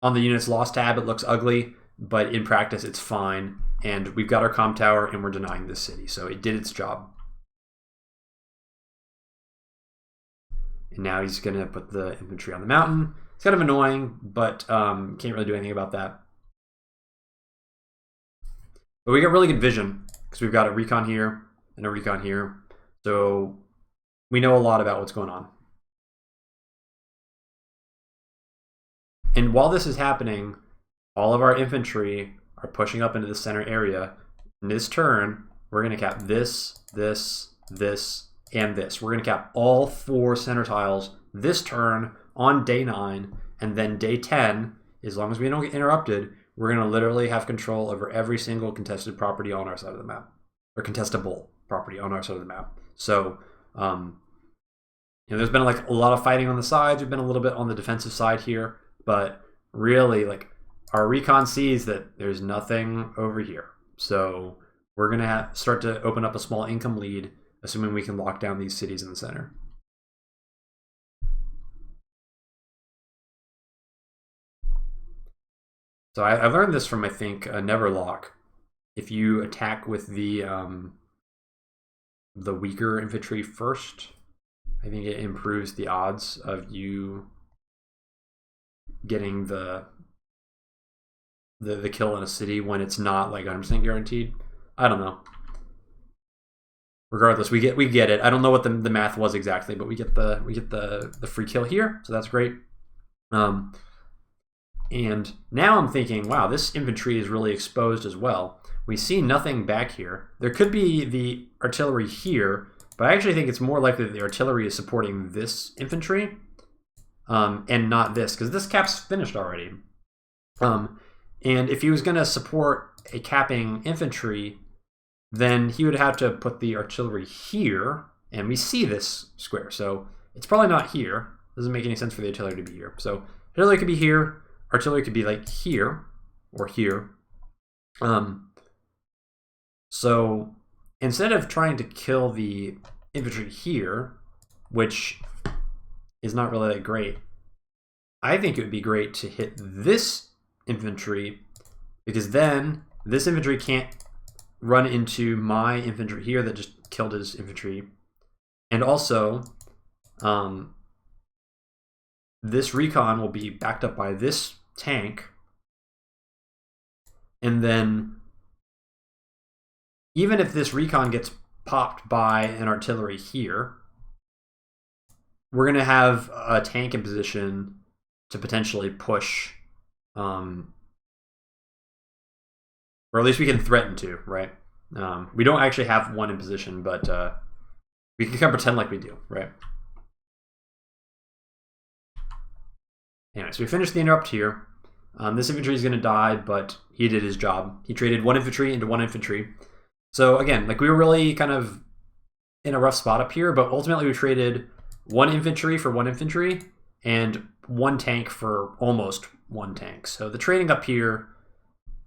S1: the units lost tab, it looks ugly, but in practice, it's fine. And we've got our comm tower, and we're denying this city. So it did its job. And now he's going to put the infantry on the mountain. It's kind of annoying, but can't really do anything about that. But we got really good vision, because we've got a recon here and a recon here. So we know a lot about what's going on. And while this is happening, all of our infantry are pushing up into the center area. In this turn, we're going to cap this, this, this, and this. We're going to cap all 4 center tiles this turn on day 9, and then day 10, as long as we don't get interrupted, we're going to literally have control over every single contested property on our side of the map, or contestable property on our side of the map. So, there's been like a lot of fighting on the sides. We've been a little bit on the defensive side here, but really, like, our recon sees that there's nothing over here. So we're going to start to open up a small income lead, assuming we can lock down these cities in the center. So I learned this from, I think, Neverlock. If you attack with the weaker infantry first, I think it improves the odds of you getting the kill in a city when it's not like 100% guaranteed. I don't know. Regardless, we get it. I don't know what the math was exactly, but we get the free kill here, so that's great. And now I'm thinking, wow, this infantry is really exposed as well. We see nothing back here. There could be the artillery here, but I actually think it's more likely that the artillery is supporting this infantry and not this, because this cap's finished already. And if he was going to support a capping infantry, then he would have to put the artillery here, and we see this square, so it's probably not here. Doesn't make any sense for the artillery to be here. So artillery could be here, artillery could be like here, or here. So instead of trying to kill the infantry here, which is not really that great, I think it would be great to hit this infantry, because then this infantry can't run into my infantry here that just killed his infantry. And also, this recon will be backed up by this tank. And then even if this recon gets popped by an artillery here, we're going to have a tank in position to potentially push, or at least we can threaten to, right? We don't actually have one in position, but we can kind of pretend like we do, right? Anyway, so we finished the interrupt here. This infantry is going to die, but he did his job. He traded 1 infantry into 1 infantry. So again, like we were really kind of in a rough spot up here, but ultimately we traded 1 infantry for 1 infantry and 1 tank for almost 1 tank. So the trading up here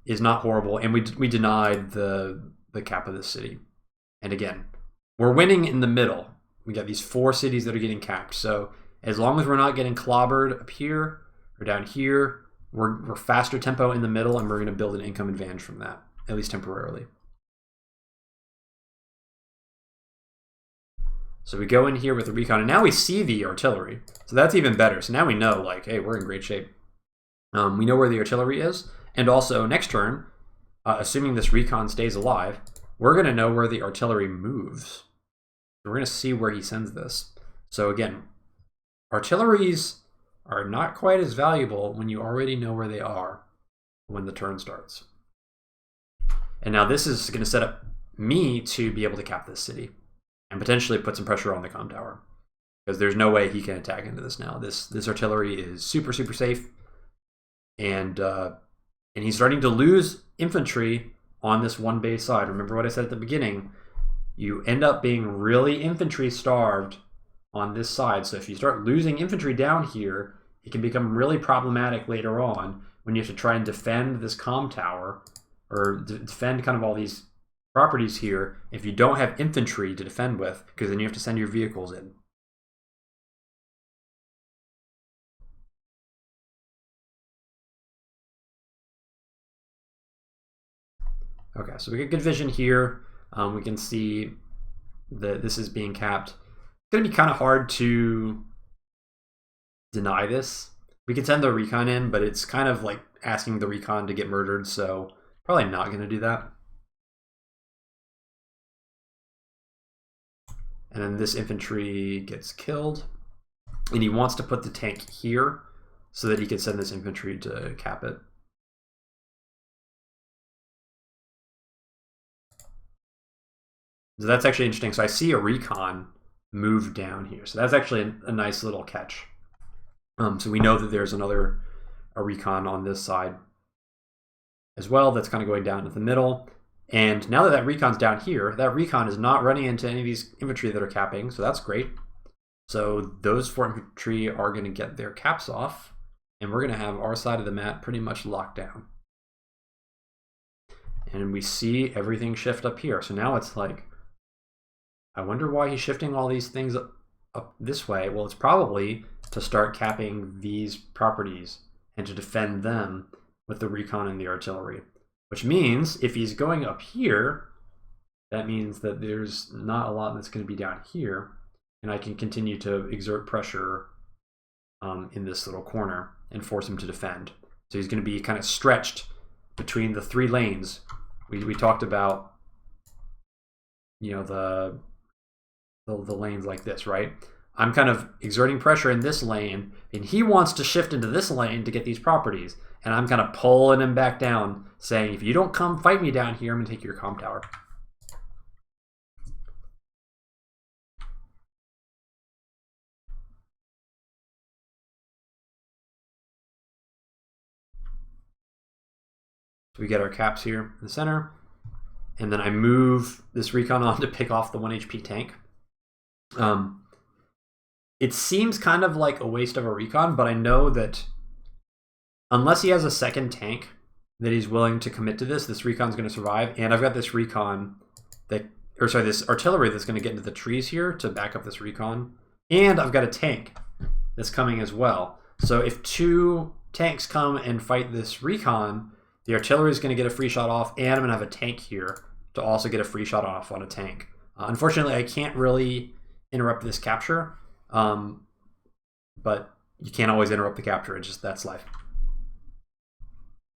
S1: is not horrible, and we denied the cap of this city. And again, we're winning in the middle. We got these 4 cities that are getting capped. So as long as we're not getting clobbered up here or down here, we're faster tempo in the middle, and we're going to build an income advantage from that, at least temporarily. So we go in here with the recon, and now we see the artillery. So that's even better. So now we know, like, hey, we're in great shape. We know where the artillery is. And also, next turn, assuming this recon stays alive, we're going to know where the artillery moves. We're going to see where he sends this. So again, artilleries are not quite as valuable when you already know where they are when the turn starts. And now this is going to set up me to be able to cap this city and potentially put some pressure on the comm tower, because there's no way he can attack into this now. This artillery is super, super safe, and he's starting to lose infantry on this 1 base side. Remember what I said at the beginning, you end up being really infantry starved on this side. So if you start losing infantry down here, it can become really problematic later on when you have to try and defend this comm tower, or defend kind of all these properties here if you don't have infantry to defend with, because then you have to send your vehicles in. Okay, so we get good vision here. We can see that this is being capped. It's going to be kind of hard to deny this. We can send the recon in, but it's kind of like asking the recon to get murdered, so probably not going to do that. And then this infantry gets killed, and he wants to put the tank here so that he can send this infantry to cap it. So that's actually interesting. So I see a recon move down here. So that's actually a nice little catch. So we know that there's a recon on this side as well that's kind of going down to the middle. And now that that recon's down here, that recon is not running into any of these infantry that are capping, so that's great. So those 4 infantry are going to get their caps off, and we're going to have our side of the map pretty much locked down. And we see everything shift up here. So now it's like, I wonder why he's shifting all these things up this way. Well, it's probably to start capping these properties and to defend them with the recon and the artillery. Which means if he's going up here, that means that there's not a lot that's going to be down here, and I can continue to exert pressure in this little corner and force him to defend. So he's going to be kind of stretched between the 3 lanes. We talked about, you know, the lanes like this, right? I'm kind of exerting pressure in this lane, and he wants to shift into this lane to get these properties. And I'm kind of pulling him back down, saying, if you don't come fight me down here, I'm going to take your comm tower. So we get our caps here in the center. And then I move this recon on to pick off the 1 HP tank. It seems kind of like a waste of a recon, but I know that unless he has a second tank that he's willing to commit to this recon's going to survive. And I've got this recon that, or sorry, this artillery that's going to get into the trees here to back up this recon. And I've got a tank that's coming as well. So if 2 tanks come and fight this recon, the artillery is going to get a free shot off, and I'm going to have a tank here to also get a free shot off on a tank. Unfortunately, I can't really interrupt this capture, but you can't always interrupt the capture. It's just, that's life.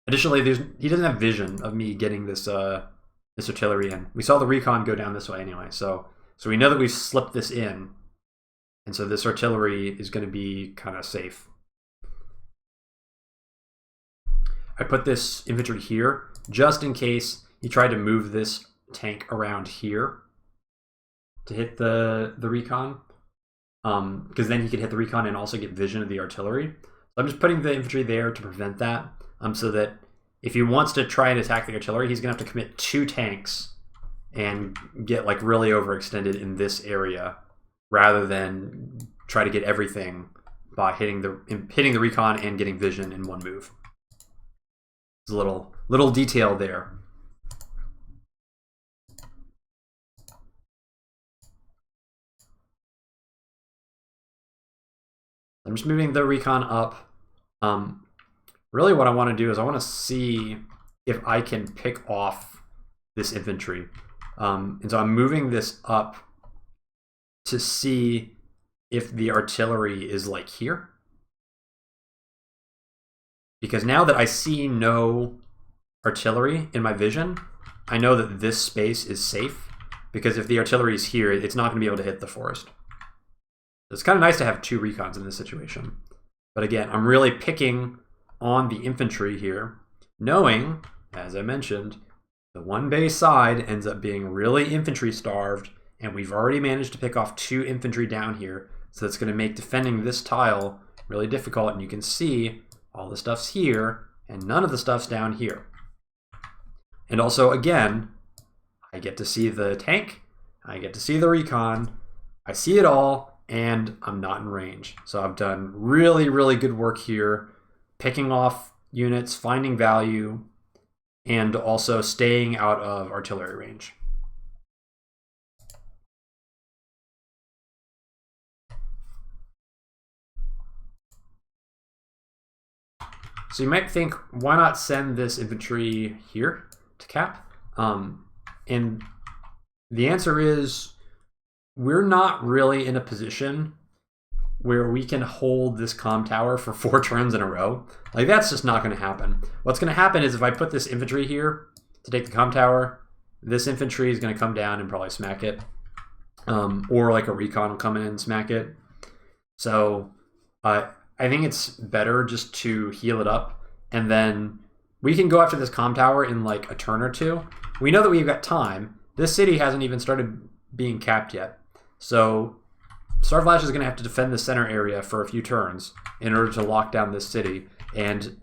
S1: Additionally, he doesn't have vision of me getting this this artillery in. We saw the recon go down this way anyway, so we know that we've slipped this in, and so this artillery is going to be kind of safe. I put this infantry here just in case he tried to move this tank around here to hit the recon, because then he could hit the recon and also get vision of the artillery. So I'm just putting the infantry there to prevent that, so that if he wants to try and attack the artillery, he's going to have to commit 2 tanks and get like really overextended in this area, rather than try to get everything by hitting the recon and getting vision in one move. There's a little detail there. I'm just moving the recon up. Really what I want to do is I want to see if I can pick off this infantry. And so I'm moving this up to see if the artillery is like here. Because now that I see no artillery in my vision, I know that this space is safe. Because if the artillery is here, it's not going to be able to hit the forest. It's kind of nice to have 2 recons in this situation. But again, I'm really picking on the infantry here, knowing, as I mentioned, the 1 base side ends up being really infantry starved, and we've already managed to pick off 2 infantry down here, so that's going to make defending this tile really difficult, and you can see all the stuff's here, and none of the stuff's down here. And also, again, I get to see the tank, I get to see the recon, I see it all, and I'm not in range. So I've done really, really good work here, picking off units, finding value, and also staying out of artillery range. So you might think, why not send this infantry here to cap? And the answer is, we're not really in a position where we can hold this comm tower for 4 turns in a row. Like, that's just not going to happen. What's going to happen is if I put this infantry here to take the comm tower, this infantry is going to come down and probably smack it. Or like a recon will come in and smack it. So I think it's better just to heal it up, and then we can go after this comm tower in like a turn or 2. We know that we've got time. This city hasn't even started being capped yet. So Starflash is going to have to defend the center area for a few turns in order to lock down this city. And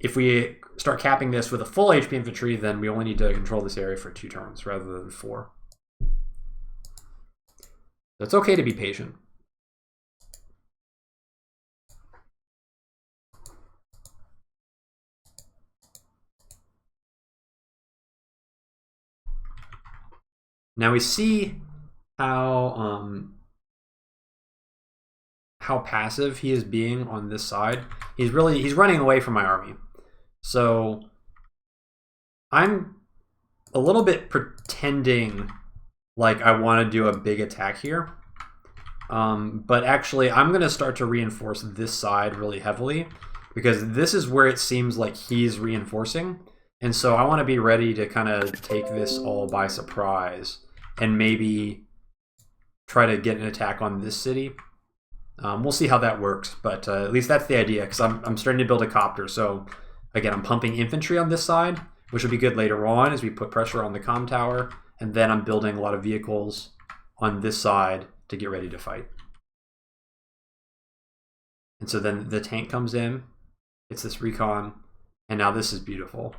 S1: if we start capping this with a full HP infantry, then we only need to control this area for 2 turns rather than 4. So it's okay to be patient. Now we see how passive he is being on this side. He's running away from my army. So I'm a little bit pretending like I want to do a big attack here. But actually I'm going to start to reinforce this side really heavily, because this is where it seems like he's reinforcing. And so I want to be ready to kind of take this all by surprise and maybe try to get an attack on this city. We'll see how that works, but at least that's the idea, because I'm starting to build a copter. So again, I'm pumping infantry on this side, which will be good later on as we put pressure on the comm tower, and then I'm building a lot of vehicles on this side to get ready to fight. And so then the tank comes in, it's this recon, and now this is beautiful.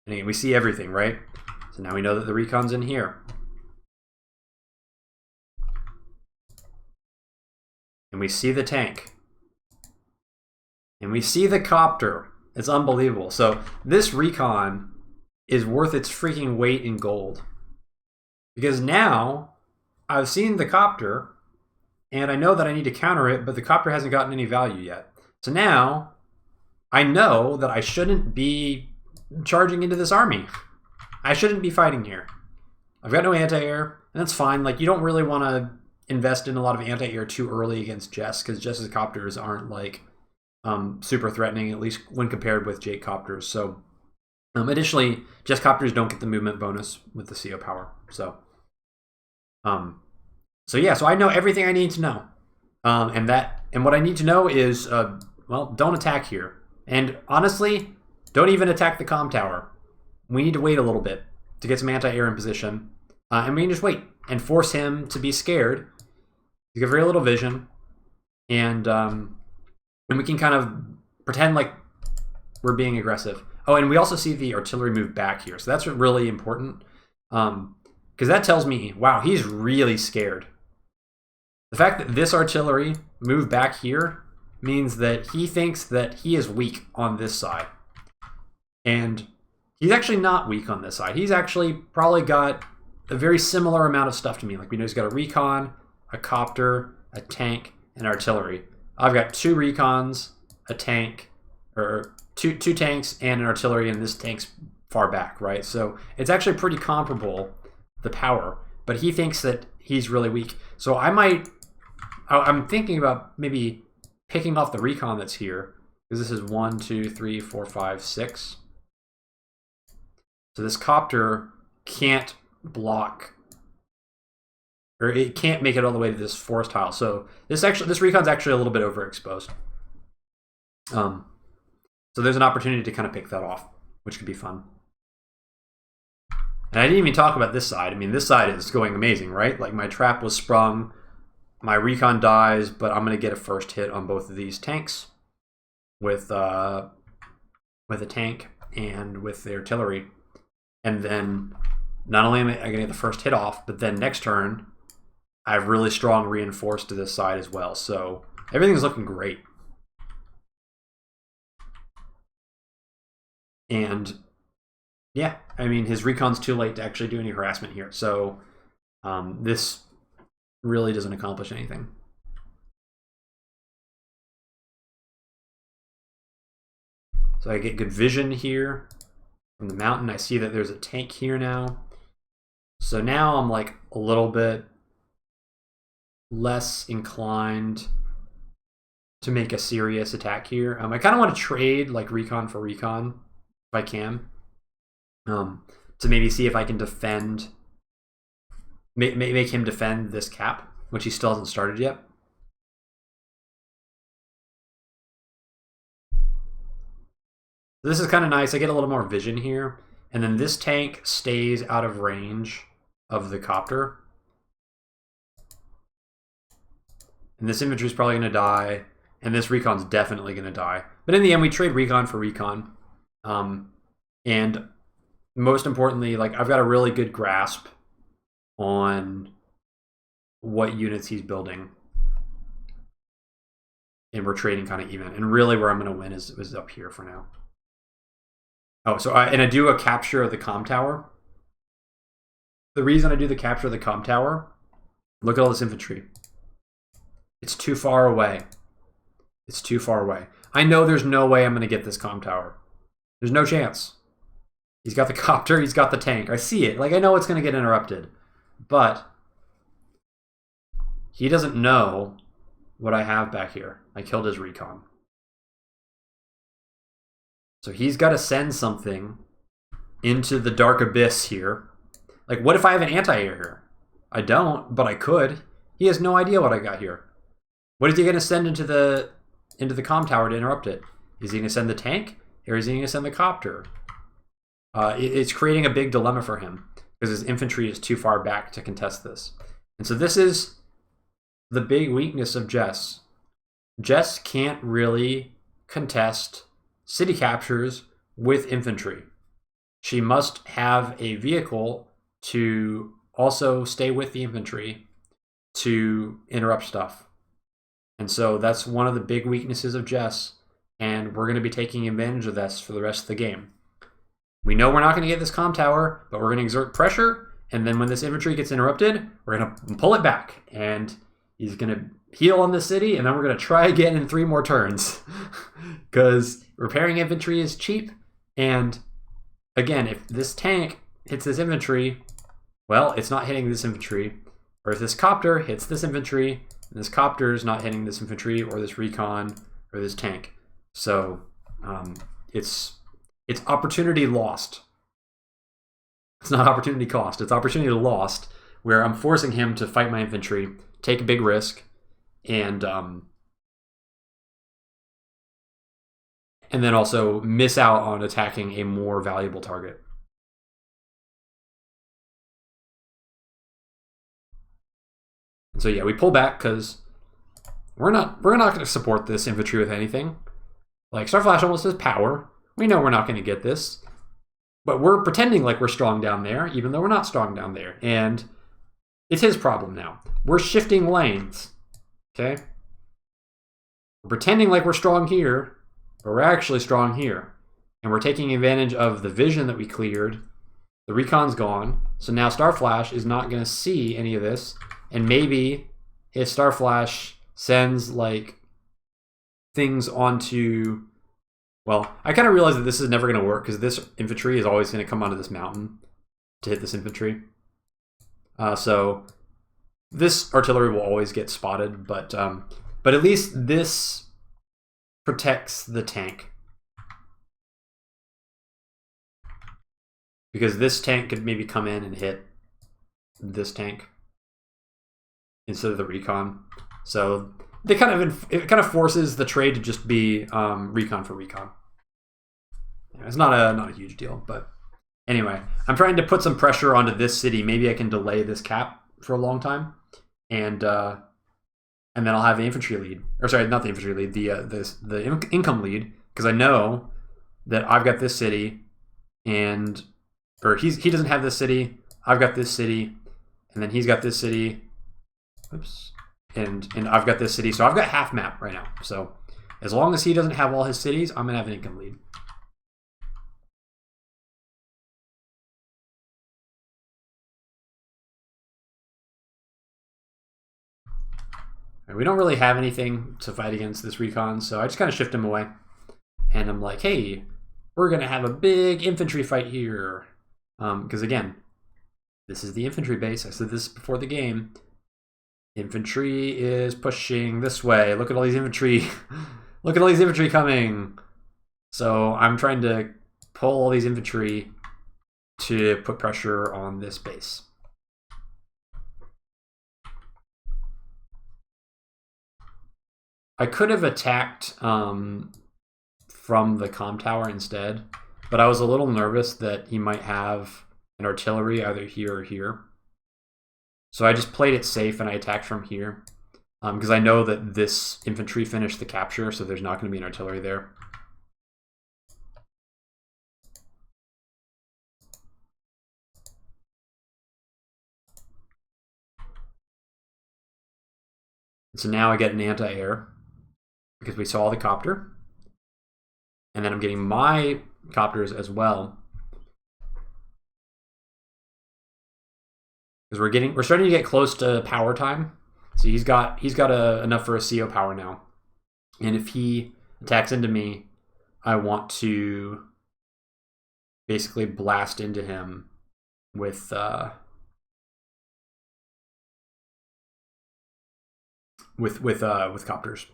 S1: And again, we see everything, right? So now we know that the recon's in here. And we see the tank. And we see the copter. It's unbelievable. So this recon is worth its freaking weight in gold. Because now I've seen the copter, and I know that I need to counter it, but the copter hasn't gotten any value yet. So now I know that I shouldn't be charging into this army. I shouldn't be fighting here. I've got no anti-air, and that's fine. Like, you don't really want to invest in a lot of anti-air too early against Jess, because Jess's copters aren't like super threatening, at least when compared with Jake copters. So additionally, Jess copters don't get the movement bonus with the CO power. So yeah, so I know everything I need to know. And what I need to know is, well, don't attack here. And honestly, don't even attack the comm tower. We need to wait a little bit to get some anti-air in position. And we can just wait and force him to be scared. You get very little vision. And we can kind of pretend like we're being aggressive. Oh, and we also see the artillery move back here. So that's really important. Because that tells me, wow, he's really scared. The fact that this artillery moved back here means that he thinks that he is weak on this side. And he's actually not weak on this side. He's actually probably got a very similar amount of stuff to me. Like we know he's got a recon, a copter, a tank, and artillery. I've got 2 recons, a tank, or two tanks and an artillery, and this tank's far back, right? So it's actually pretty comparable, the power, but he thinks that he's really weak. So I'm thinking about maybe picking off the recon that's here, because this is 1, 2, 3, 4, 5, 6. So this copter can't block, or it can't make it all the way to this forest tile. So this recon's actually a little bit overexposed. So there's an opportunity to kind of pick that off, which could be fun. And I didn't even talk about this side. I mean, this side is going amazing, right? Like my trap was sprung, my recon dies, but I'm going to get a first hit on both of these tanks with a tank and with the artillery. And then not only am I going to get the first hit off, but then next turn, I have really strong reinforced to this side as well. So everything's looking great. And yeah, I mean, his recon's too late to actually do any harassment here. So this really doesn't accomplish anything. So I get good vision here from the mountain. I see that there's a tank here now. So now I'm like a little bit less inclined to make a serious attack here. I kind of want to trade like recon for recon if I can. To maybe see if I can defend, make him defend this cap, which he still hasn't started yet. This is kind of nice. I get a little more vision here. And then this tank stays out of range of the copter. And this infantry is probably going to die. And this recon's definitely going to die. But in the end, we trade recon for recon. And most importantly, like I've got a really good grasp on what units he's building. And we're trading kind of even. And really where I'm going to win is up here for now. Oh, so I do a capture of the comm tower. The reason I do the capture of the comm tower, look at all this infantry. It's too far away. It's too far away. I know there's no way I'm going to get this comm tower. There's no chance. He's got the copter, he's got the tank. I see it. Like, I know it's going to get interrupted. But he doesn't know what I have back here. I killed his recon. So he's got to send something into the dark abyss here. Like, what if I have an anti-air here? I don't, but I could. He has no idea what I got here. What is he going to send into the comm tower to interrupt it? Is he going to send the tank, or is he going to send the copter? It's creating a big dilemma for him because his infantry is too far back to contest this. And so this is the big weakness of Jess. Jess can't really contest city captures with infantry. She must have a vehicle to also stay with the infantry to interrupt stuff. And so that's one of the big weaknesses of Jess, and we're going to be taking advantage of this for the rest of the game. We know we're not going to get this comm tower, but we're going to exert pressure, and then when this infantry gets interrupted, we're going to pull it back, and he's going to heal on the city, and then we're going to try again in 3 more turns. Because repairing infantry is cheap, and again, if this tank hits this infantry, well, it's not hitting this infantry, Or if this copter hits this infantry, and this copter is not hitting this infantry or this recon or this tank. So it's opportunity lost. It's not opportunity cost. It's opportunity lost, where I'm forcing him to fight my infantry, take a big risk, and then also miss out on attacking a more valuable target. And so yeah, we pull back because we're not going to support this infantry with anything. Like, Starflash almost has power. We know we're not going to get this. But we're pretending like we're strong down there, even though we're not strong down there. And it's his problem now. We're shifting lanes. Okay? We're pretending like we're strong here, but we're actually strong here. And we're taking advantage of the vision that we cleared. The recon's gone. So now Starflash is not going to see any of this. And maybe if Starflash sends, like, things onto... Well, I kind of realize that this is never going to work because this infantry is always going to come onto this mountain to hit this infantry. So this artillery will always get spotted, but at least this protects the tank. Because this tank could maybe come in and hit this tank instead of the recon. So they it kind of forces the trade to just be recon for recon. It's not a huge deal, but anyway, I'm trying to put some pressure onto this city. Maybe I can delay this cap for a long time, and then I'll have the infantry lead, or sorry, not the infantry lead, the income lead, because I know that I've got this city, or he doesn't have this city. I've got this city, and then he's got this city. Oops. And I've got this city, so I've got half map right now. So as long as he doesn't have all his cities, I'm gonna have an income lead. And we don't really have anything to fight against this recon, so I just kind of shift him away. And I'm like, hey, we're gonna have a big infantry fight here. Because again, this is the infantry base. I said this before the game. Infantry is pushing this way. Look at all these infantry. Look at all these infantry coming. So I'm trying to pull all these infantry to put pressure on this base. I could have attacked from the comm tower instead, but I was a little nervous that he might have an artillery either here or here. So I just played it safe and I attacked from here because I know that this infantry finished the capture, so there's not going to be an artillery there. So now I get an anti-air because we saw the copter. And then I'm getting my copters as well. Because we're starting to get close to power time. So he's got enough for a CO power now. And if he attacks into me, I want to basically blast into him with copters.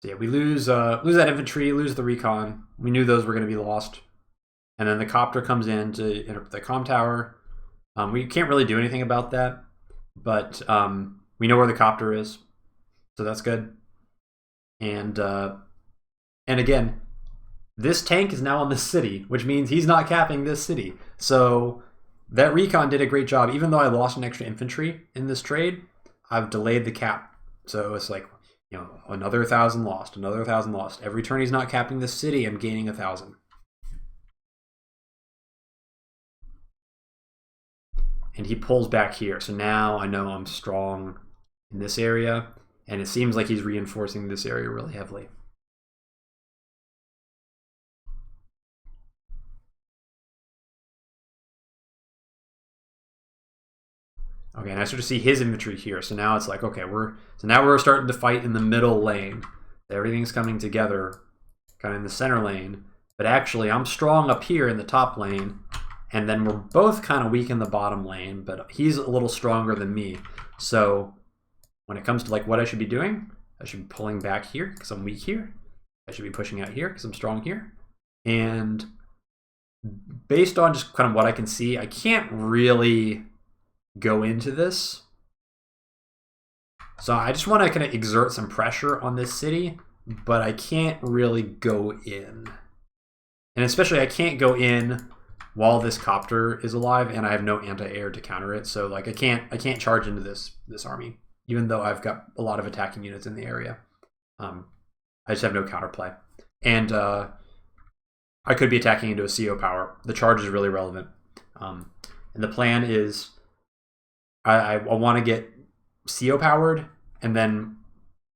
S1: So yeah, we lose that infantry, lose the recon. We knew those were going to be lost. And then the copter comes in to interrupt the comm tower. We can't really do anything about that, but we know where the copter is, so that's good. And again, this tank is now on this city, which means he's not capping this city. So that recon did a great job. Even though I lost an extra infantry in this trade, I've delayed the cap. So it's like, you know, another 1,000 lost, another 1,000 lost. Every turn he's not capping this city, I'm gaining 1,000. And he pulls back here. So now I know I'm strong in this area. And it seems like he's reinforcing this area really heavily. Okay, and I start to see his infantry here. So now it's like, okay, now we're starting to fight in the middle lane. Everything's coming together, kind of in the center lane. But actually, I'm strong up here in the top lane, and then we're both kind of weak in the bottom lane, but he's a little stronger than me. So when it comes to like what I should be doing, I should be pulling back here because I'm weak here. I should be pushing out here because I'm strong here. And based on just kind of what I can see, I can't really go into this. So I just want to kind of exert some pressure on this city, but I can't really go in. And especially I can't go in while this copter is alive, and I have no anti-air to counter it. So like I can't charge into this army, even though I've got a lot of attacking units in the area. I just have no counterplay. And I could be attacking into a CO power. The charge is really relevant. And the plan is I want to get CO powered, and then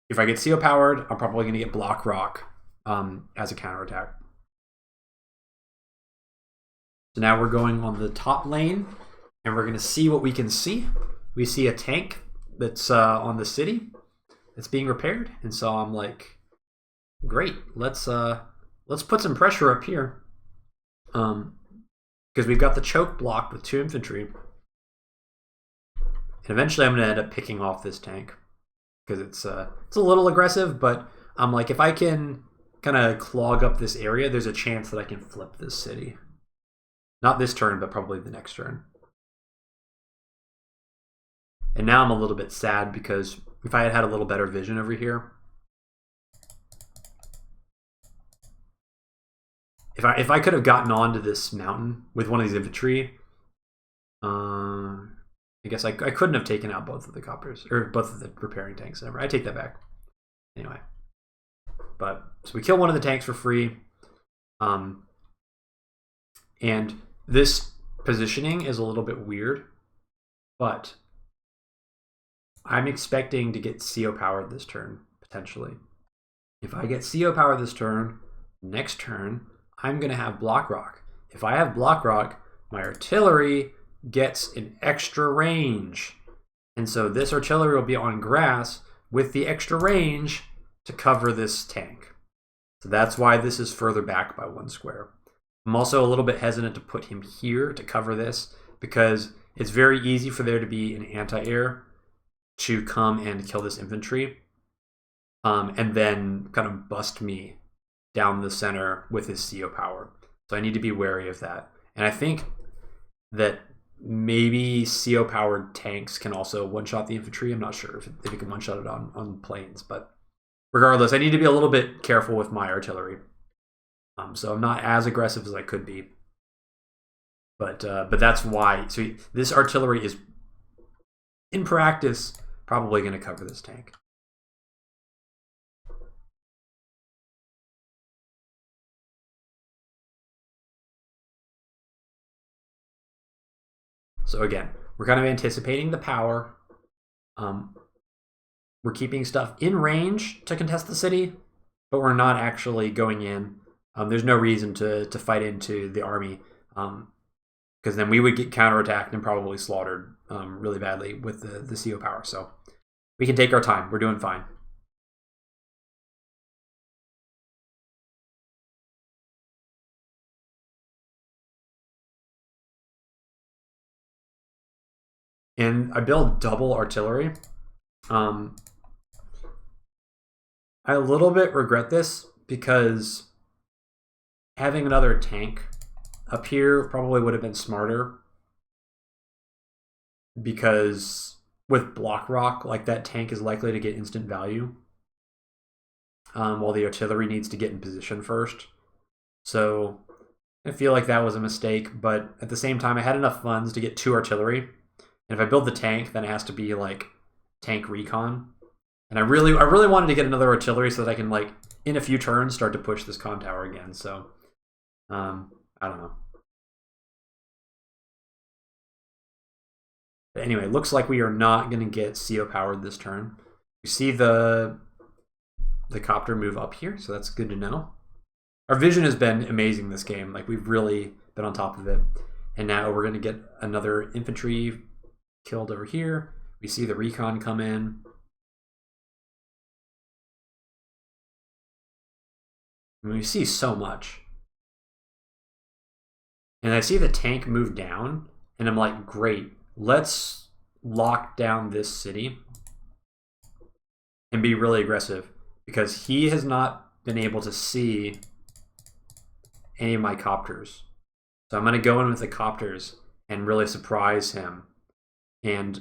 S1: if I get CO powered, I'm probably going to get block rock as a counterattack. So now we're going on the top lane, and we're going to see what we can see. We see a tank that's on the city that's being repaired, and so I'm like, great, let's put some pressure up here, because we've got the choke blocked with 2 infantry, and eventually I'm going to end up picking off this tank because it's a little aggressive, but I'm like, if I can kind of clog up this area, there's a chance that I can flip this city. Not this turn, but probably the next turn. And now I'm a little bit sad because if I had had a little better vision over here, if I could have gotten onto this mountain with one of these infantry, I guess I couldn't have taken out both of the coppers, or both of the repairing tanks. I take that back. Anyway. But, so we kill one of the tanks for free. And this positioning is a little bit weird, but I'm expecting to get CO powered this turn, potentially. If I get CO powered this turn, next turn, I'm going to have block rock. If I have block rock, my artillery gets an extra range. And so this artillery will be on grass with the extra range to cover this tank. So that's why this is further back by 1 square. I'm also a little bit hesitant to put him here to cover this because it's very easy for there to be an anti-air to come and kill this infantry, and then kind of bust me down the center with his CO power. So I need to be wary of that. And I think that maybe CO powered tanks can also one-shot the infantry. I'm not sure if it can one-shot it on planes, but regardless, I need to be a little bit careful with my artillery. So I'm not as aggressive as I could be. But that's why. So this artillery is, in practice, probably going to cover this tank. So again, we're kind of anticipating the power. We're keeping stuff in range to contest the city, but we're not actually going in. There's no reason to fight into the army, because then we would get counterattacked and probably slaughtered really badly with the CO power. So we can take our time. We're doing fine. And I build double artillery. I a little bit regret this because having another tank up here probably would have been smarter, because with block rock, like, that tank is likely to get instant value, while the artillery needs to get in position first. So I feel like that was a mistake, but at the same time, I had enough funds to get 2 artillery, and if I build the tank, then it has to be like tank recon. And I really wanted to get another artillery so that I can, like, in a few turns, start to push this con tower again. So I don't know. But anyway, looks like we are not going to get CO powered this turn. We see the copter move up here, so that's good to know. Our vision has been amazing this game. Like, we've really been on top of it. And now we're going to get another infantry killed over here. We see the recon come in. I mean, we see so much. And I see the tank move down, and I'm like, great, let's lock down this city and be really aggressive, because he has not been able to see any of my copters. So I'm going to go in with the copters and really surprise him. And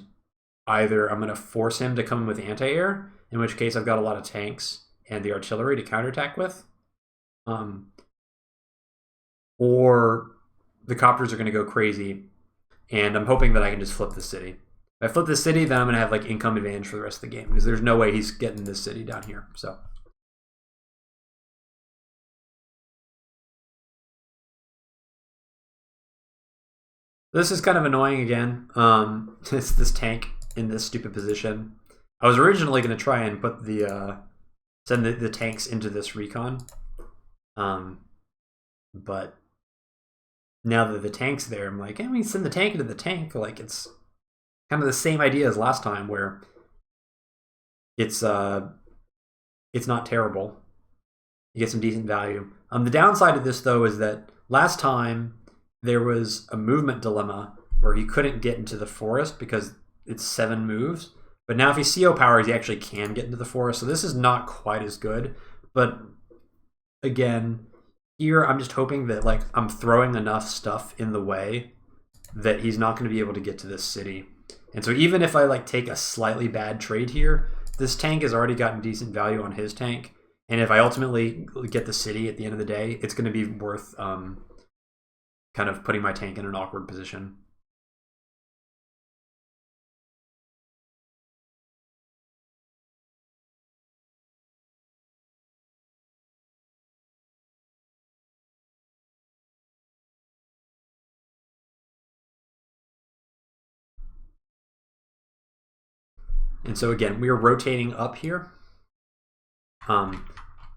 S1: either I'm going to force him to come in with anti-air, in which case I've got a lot of tanks and the artillery to counterattack with. Or the copters are going to go crazy, and I'm hoping that I can just flip the city. If I flip the city, then I'm going to have like income advantage for the rest of the game, because there's no way he's getting this city down here. So this is kind of annoying again. It's this tank in this stupid position. I was originally going to try and put the send the tanks into this recon, but now that the tank's there, I'm like, send the tank into the tank. Like, it's kind of the same idea as last time, where it's not terrible. You get some decent value. The downside of this, though, is that last time there was a movement dilemma where he couldn't get into the forest because it's 7 moves. But now if he's CO powers, he actually can get into the forest. So this is not quite as good. But again, here I'm just hoping that like I'm throwing enough stuff in the way that he's not going to be able to get to this city. And so even if I like take a slightly bad trade here, this tank has already gotten decent value on his tank. And if I ultimately get the city at the end of the day, it's going to be worth kind of putting my tank in an awkward position. And so again, we are rotating up here. A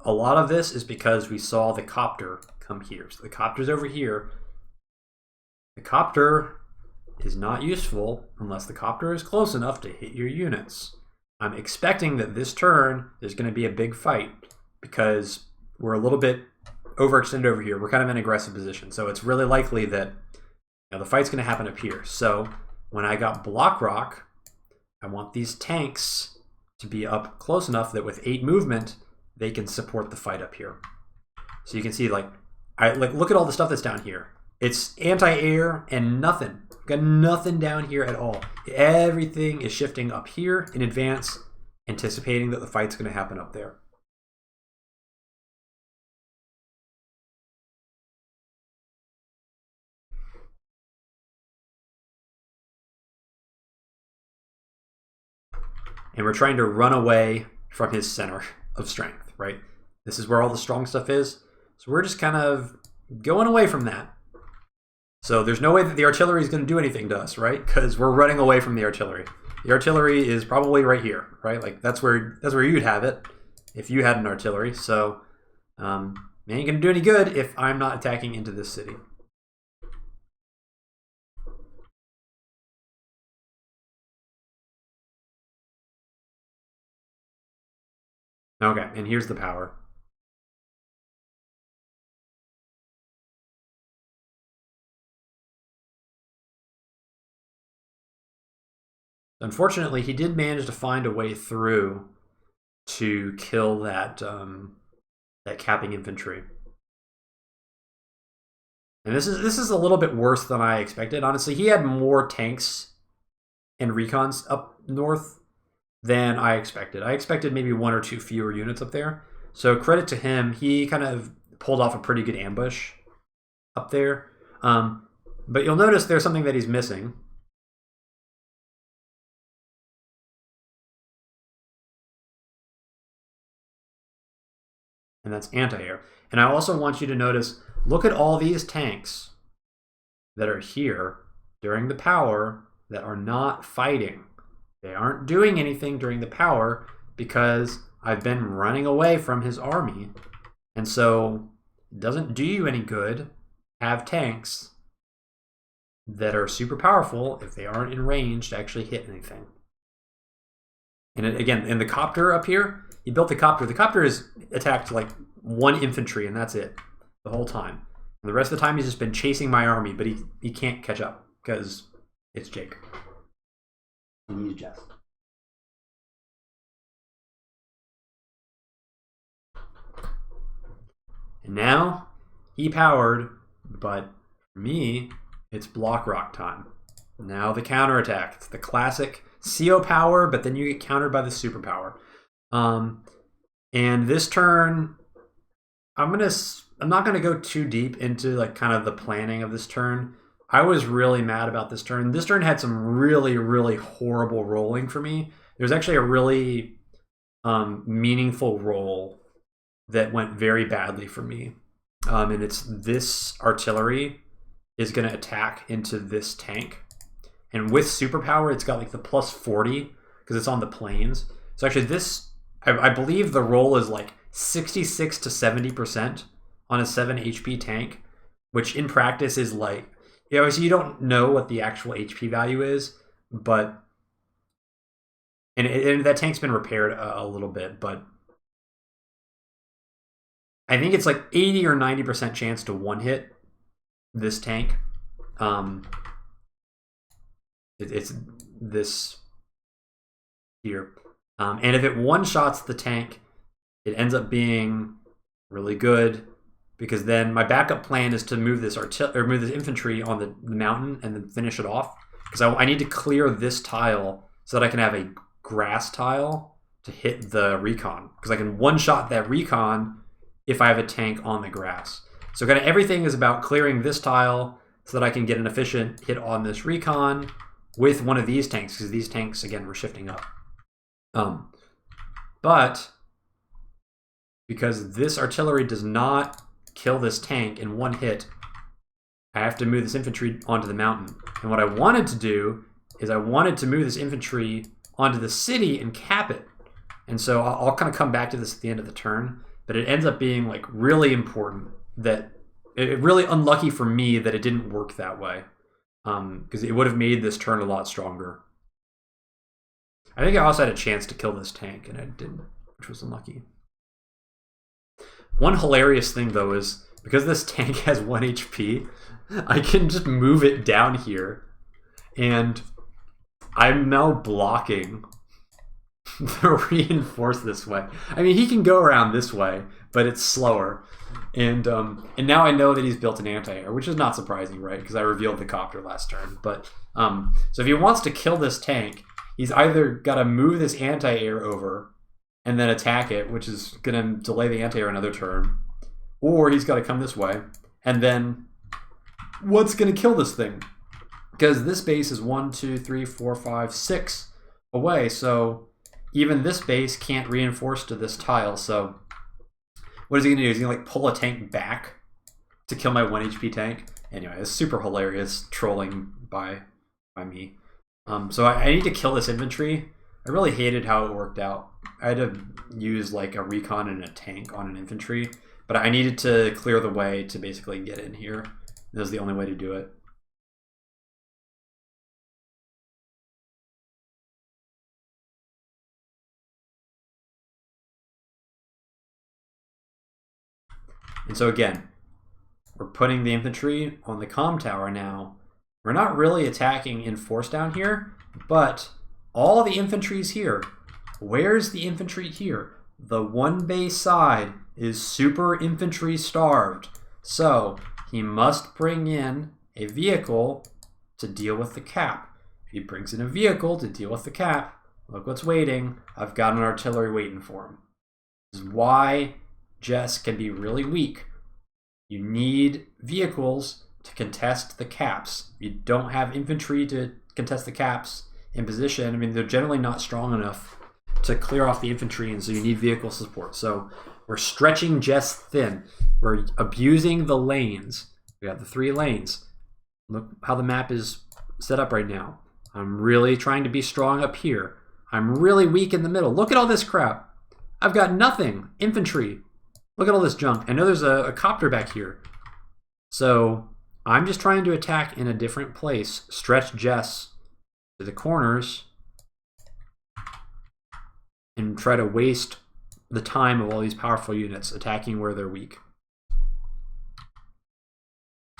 S1: lot of this is because we saw the copter come here. So the copter's over here. The copter is not useful unless the copter is close enough to hit your units. I'm expecting that this turn there's going to be a big fight because we're a little bit overextended over here. We're kind of in an aggressive position. So it's really likely that the fight's going to happen up here. So when I got block rock, I want these tanks to be up close enough that with 8 movement, they can support the fight up here. So you can see, look at all the stuff that's down here. It's anti-air and nothing. Got nothing down here at all. Everything is shifting up here in advance, anticipating that the fight's going to happen up there. And we're trying to run away from his center of strength, right? This is where all the strong stuff is. So we're just kind of going away from that. So there's no way that the artillery is going to do anything to us, right? Because we're running away from the artillery. The artillery is probably right here, right? Like that's where you'd have it if you had an artillery. So it ain't going to do any good if I'm not attacking into this city. Okay, and here's the power. Unfortunately, he did manage to find a way through to kill that that capping infantry. And this is a little bit worse than I expected. Honestly, he had more tanks and recons up north than I expected. I expected maybe 1 or 2 fewer units up there. So credit to him, he kind of pulled off a pretty good ambush up there. But you'll notice there's something that he's missing. And that's anti-air. And I also want you to notice, look at all these tanks that are here during the power that are not fighting. They aren't doing anything during the power because I've been running away from his army. And so it doesn't do you any good to have tanks that are super powerful if they aren't in range to actually hit anything. And again, in the copter up here, he built the copter. The copter is attacked like 1 infantry, and that's it the whole time. The rest of the time, he's just been chasing my army, but he can't catch up because it's Jake. And he's Jess. And now he powered, but for me, it's block rock time. Now the counterattack. It's the classic CO power, but then you get countered by the superpower. And this turn, I'm not gonna go too deep into like kind of the planning of this turn. I was really mad about this turn. This turn had some really, really horrible rolling for me. There's actually a really meaningful roll that went very badly for me. And it's this artillery is going to attack into this tank. And with superpower, it's got like the plus 40 because it's on the plains. So actually this, I believe the roll is like 66 to 70% on a 7 HP tank, which in practice is like, obviously you don't know what the actual HP value is, but, and that tank's been repaired a little bit, but I think it's like 80 or 90% chance to one hit this tank. It's this here. And if it one-shots the tank, it ends up being really good because then my backup plan is to move this move this infantry on the mountain and then finish it off. Because I need to clear this tile so that I can have a grass tile to hit the recon. Because I can one-shot that recon if I have a tank on the grass. So kind of everything is about clearing this tile so that I can get an efficient hit on this recon with one of these tanks, because these tanks, again, were shifting up. But because this artillery does not kill this tank in one hit, I have to move this infantry onto the mountain. And what I wanted to do is I wanted to move this infantry onto the city and cap it. And so I'll kind of come back to this at the end of the turn. But it ends up being like really important that it really unlucky for me that it didn't work that way, because it would have made this turn a lot stronger. I think I also had a chance to kill this tank and I didn't, which was unlucky. One hilarious thing though is because this tank has 1 HP, I can just move it down here and I'm now blocking the reinforce this way. I mean, he can go around this way, but it's slower. And now I know that he's built an anti-air, which is not surprising, right? Because I revealed the copter last turn. But so if he wants to kill this tank, he's either got to move this anti-air over and then attack it, which is going to delay the anti-air another turn, or he's got to come this way. And then what's going to kill this thing? Because this base is 1, 2, 3, 4, 5, 6 away, so even this base can't reinforce to this tile. So what is he gonna do? Is he gonna like pull a tank back to kill my 1 HP tank? Anyway, it's super hilarious trolling by me. So I need to kill this infantry. I really hated how it worked out. I had to use like a recon and a tank on an infantry, but I needed to clear the way to basically get in here. That was the only way to do it. And so again, we're putting the infantry on the comm tower now. We're not really attacking in force down here, but all the infantry's here. Where's the infantry here? The one base side is super infantry starved. So he must bring in a vehicle to deal with the cap. If he brings in a vehicle to deal with the cap, look what's waiting. I've got an artillery waiting for him. This is why Jess can be really weak. You need vehicles to contest the caps. You don't have infantry to contest the caps in position. I mean, they're generally not strong enough to clear off the infantry, and so you need vehicle support. So we're stretching Jess thin. We're abusing the lanes. We got the 3 lanes. Look how the map is set up right now. I'm really trying to be strong up here. I'm really weak in the middle. Look at all this crap. I've got nothing. Infantry. Look at all this junk. I know there's a copter back here. So I'm just trying to attack in a different place. Stretch Jess to the corners and try to waste the time of all these powerful units attacking where they're weak.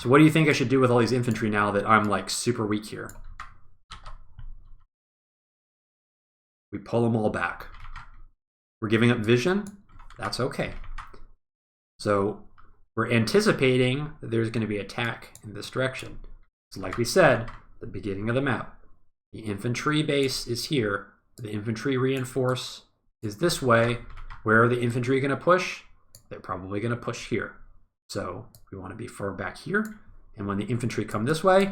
S1: So what do you think I should do with all these infantry now that I'm like super weak here? We pull them all back. We're giving up vision. That's okay. So we're anticipating that there's going to be attack in this direction. So like we said, the beginning of the map, the infantry base is here. The infantry reinforce is this way. Where are the infantry going to push? They're probably going to push here. So we want to be far back here. And when the infantry come this way,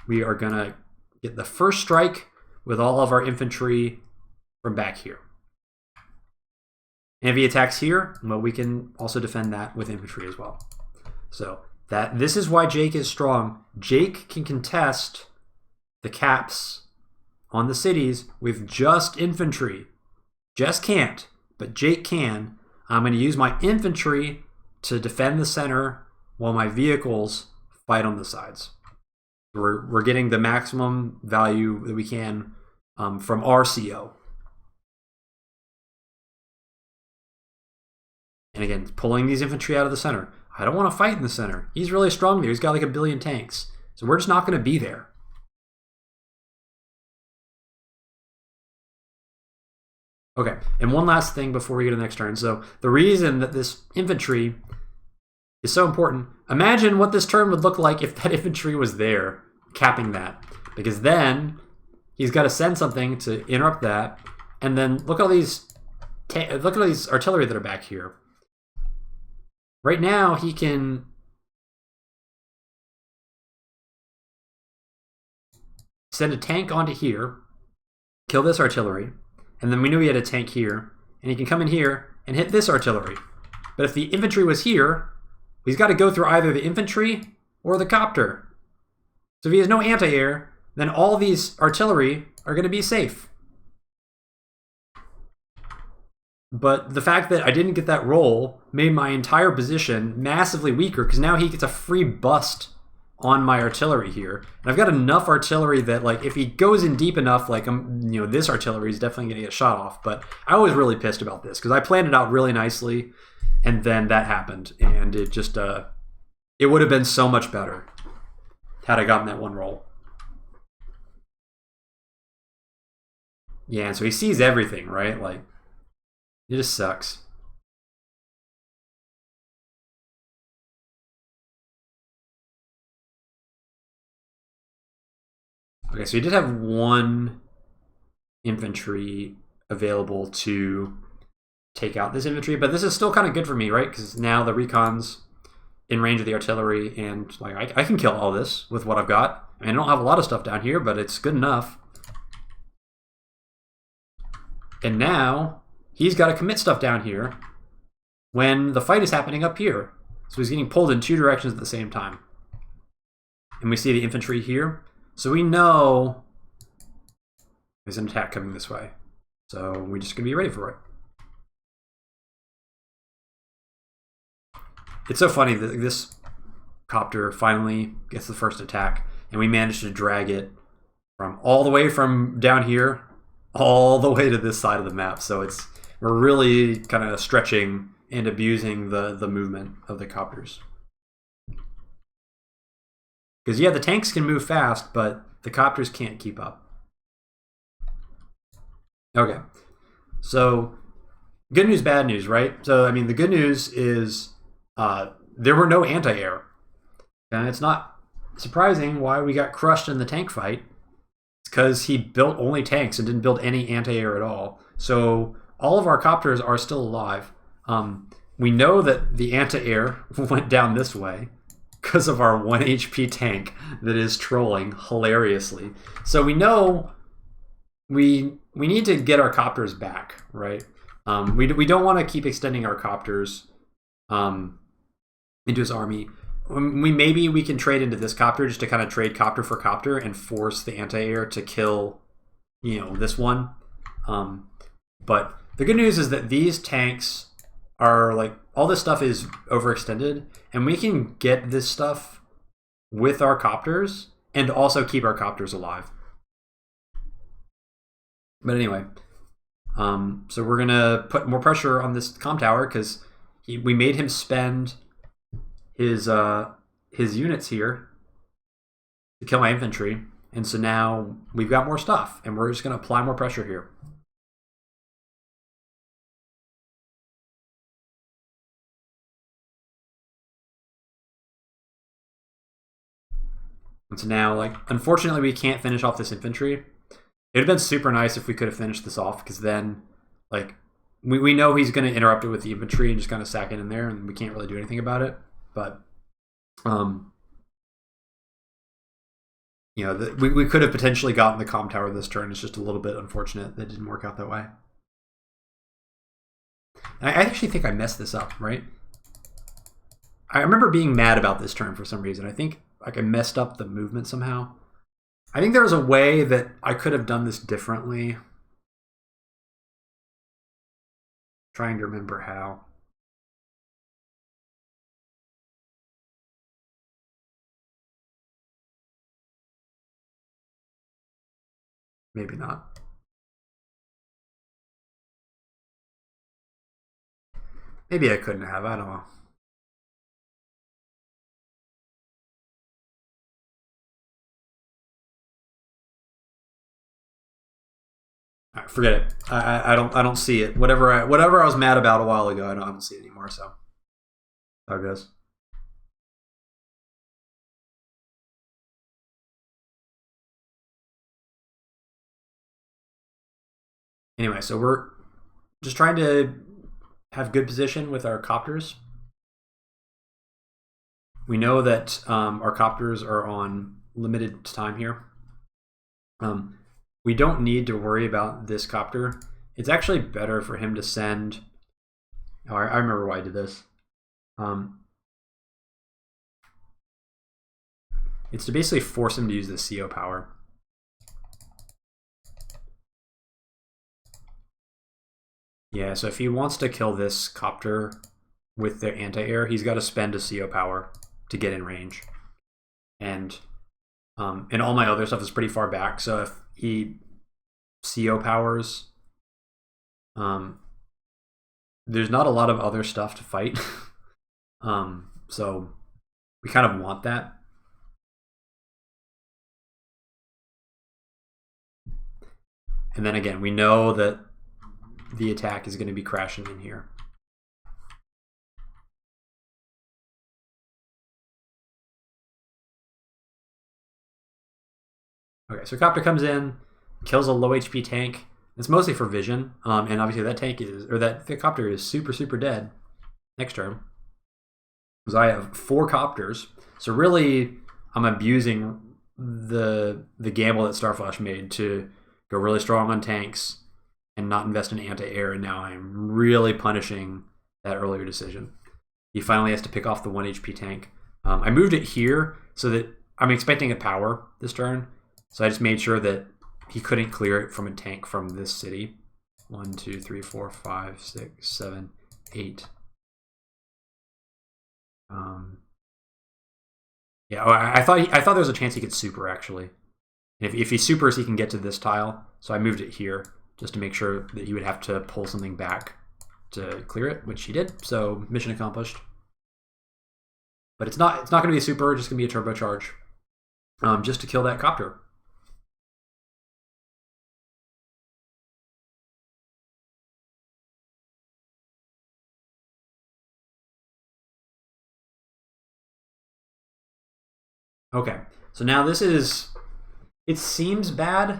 S1: we are going to get the first strike with all of our infantry from back here. And if he attacks here, well, we can also defend that with infantry as well. So this is why Jake is strong. Jake can contest the caps on the cities with just infantry. Jess can't, but Jake can. I'm going to use my infantry to defend the center while my vehicles fight on the sides. We're getting the maximum value that we can from our CO. And again, pulling these infantry out of the center. I don't want to fight in the center. He's really strong there. He's got like 1 billion tanks. So we're just not going to be there. Okay, and one last thing before we get to the next turn. So the reason that this infantry is so important, imagine what this turn would look like if that infantry was there, capping that. Because then he's got to send something to interrupt that. And then look at all these artillery that are back here. Right now, he can send a tank onto here, kill this artillery, and then we knew he had a tank here, and he can come in here and hit this artillery. But if the infantry was here, he's got to go through either the infantry or the copter. So if he has no anti-air, then all these artillery are going to be safe. But the fact that I didn't get that roll made my entire position massively weaker because now he gets a free bust on my artillery here. And I've got enough artillery that, like, if he goes in deep enough, like, this artillery is definitely going to get shot off. But I was really pissed about this because I planned it out really nicely, and then that happened. And it just, it would have been so much better had I gotten that one roll. Yeah, and so he sees everything, right? Like, it just sucks. Okay, so he did have one infantry available to take out this infantry, but this is still kind of good for me, right? Because now the recon's in range of the artillery, and like I can kill all this with what I've got. I mean, I don't have a lot of stuff down here, but it's good enough. And now he's got to commit stuff down here when the fight is happening up here. So he's getting pulled in 2 directions at the same time. And we see the infantry here. So we know there's an attack coming this way. So we're just going to be ready for it. It's so funny that this copter finally gets the first attack, and we managed to drag it from all the way from down here all the way to this side of the map. So we're really kind of stretching and abusing the movement of the copters. Because, yeah, the tanks can move fast, but the copters can't keep up. Okay. So, good news, bad news, right? So, I mean, the good news is there were no anti-air. And it's not surprising why we got crushed in the tank fight. It's because he built only tanks and didn't build any anti-air at all. So, all of our copters are still alive. We know that the anti-air went down this way because of our 1 HP tank that is trolling hilariously. So we know we need to get our copters back, right? We don't want to keep extending our copters into his army. Maybe we can trade into this copter just to kind of trade copter for copter and force the anti-air to kill, this one. But the good news is that these tanks are like, all this stuff is overextended, and we can get this stuff with our copters and also keep our copters alive. But anyway, so we're gonna put more pressure on this comm tower because we made him spend his his units here to kill my infantry. And so now we've got more stuff, and we're just going to apply more pressure here. And so now, like, unfortunately, we can't finish off this infantry. It would have been super nice if we could have finished this off, because then, like, we know he's going to interrupt it with the infantry and just kind of sack it in there, and we can't really do anything about it. But, you know, we could have potentially gotten the comm tower this turn. It's just a little bit unfortunate that it didn't work out that way. And I actually think I messed this up, right? I remember being mad about this turn for some reason. I think like I messed up the movement somehow. I think there was a way that I could have done this differently. Trying to remember how. Maybe not. Maybe I couldn't have. I don't know. All right, forget it. I don't see it. Whatever I was mad about a while ago, I don't see it anymore. So how it goes. Anyway, so we're just trying to have good position with our copters. We know that our copters are on limited time here. We don't need to worry about this copter. It's actually better for him to send... Oh, I remember why I did this. It's to basically force him to use the CO power. Yeah, so if he wants to kill this copter with their anti-air, he's got to spend a CO power to get in range. And all my other stuff is pretty far back, so if he CO powers, there's not a lot of other stuff to fight. So we kind of want that. And then again, we know that the attack is going to be crashing in here. Okay, so copter comes in, kills a low HP tank. It's mostly for vision, and obviously that tank is, or that the copter is super dead next turn. Because I have 4 copters, so really I'm abusing the gamble that Starflash made to go really strong on tanks and not invest in anti-air, and now I'm really punishing that earlier decision. He finally has to pick off the 1 HP tank. I moved it here so that I'm expecting a power this turn, so I just made sure that he couldn't clear it from a tank from this city. 1, 2, 3, 4, 5, 6, 7, 8. Yeah, I thought there was a chance he could super actually. If he supers, he can get to this tile. So I moved it here just to make sure that he would have to pull something back to clear it, which he did. So mission accomplished. But it's not going to be a super. It's just going to be a turbocharge, just to kill that copter. Okay, so now this is, it seems bad,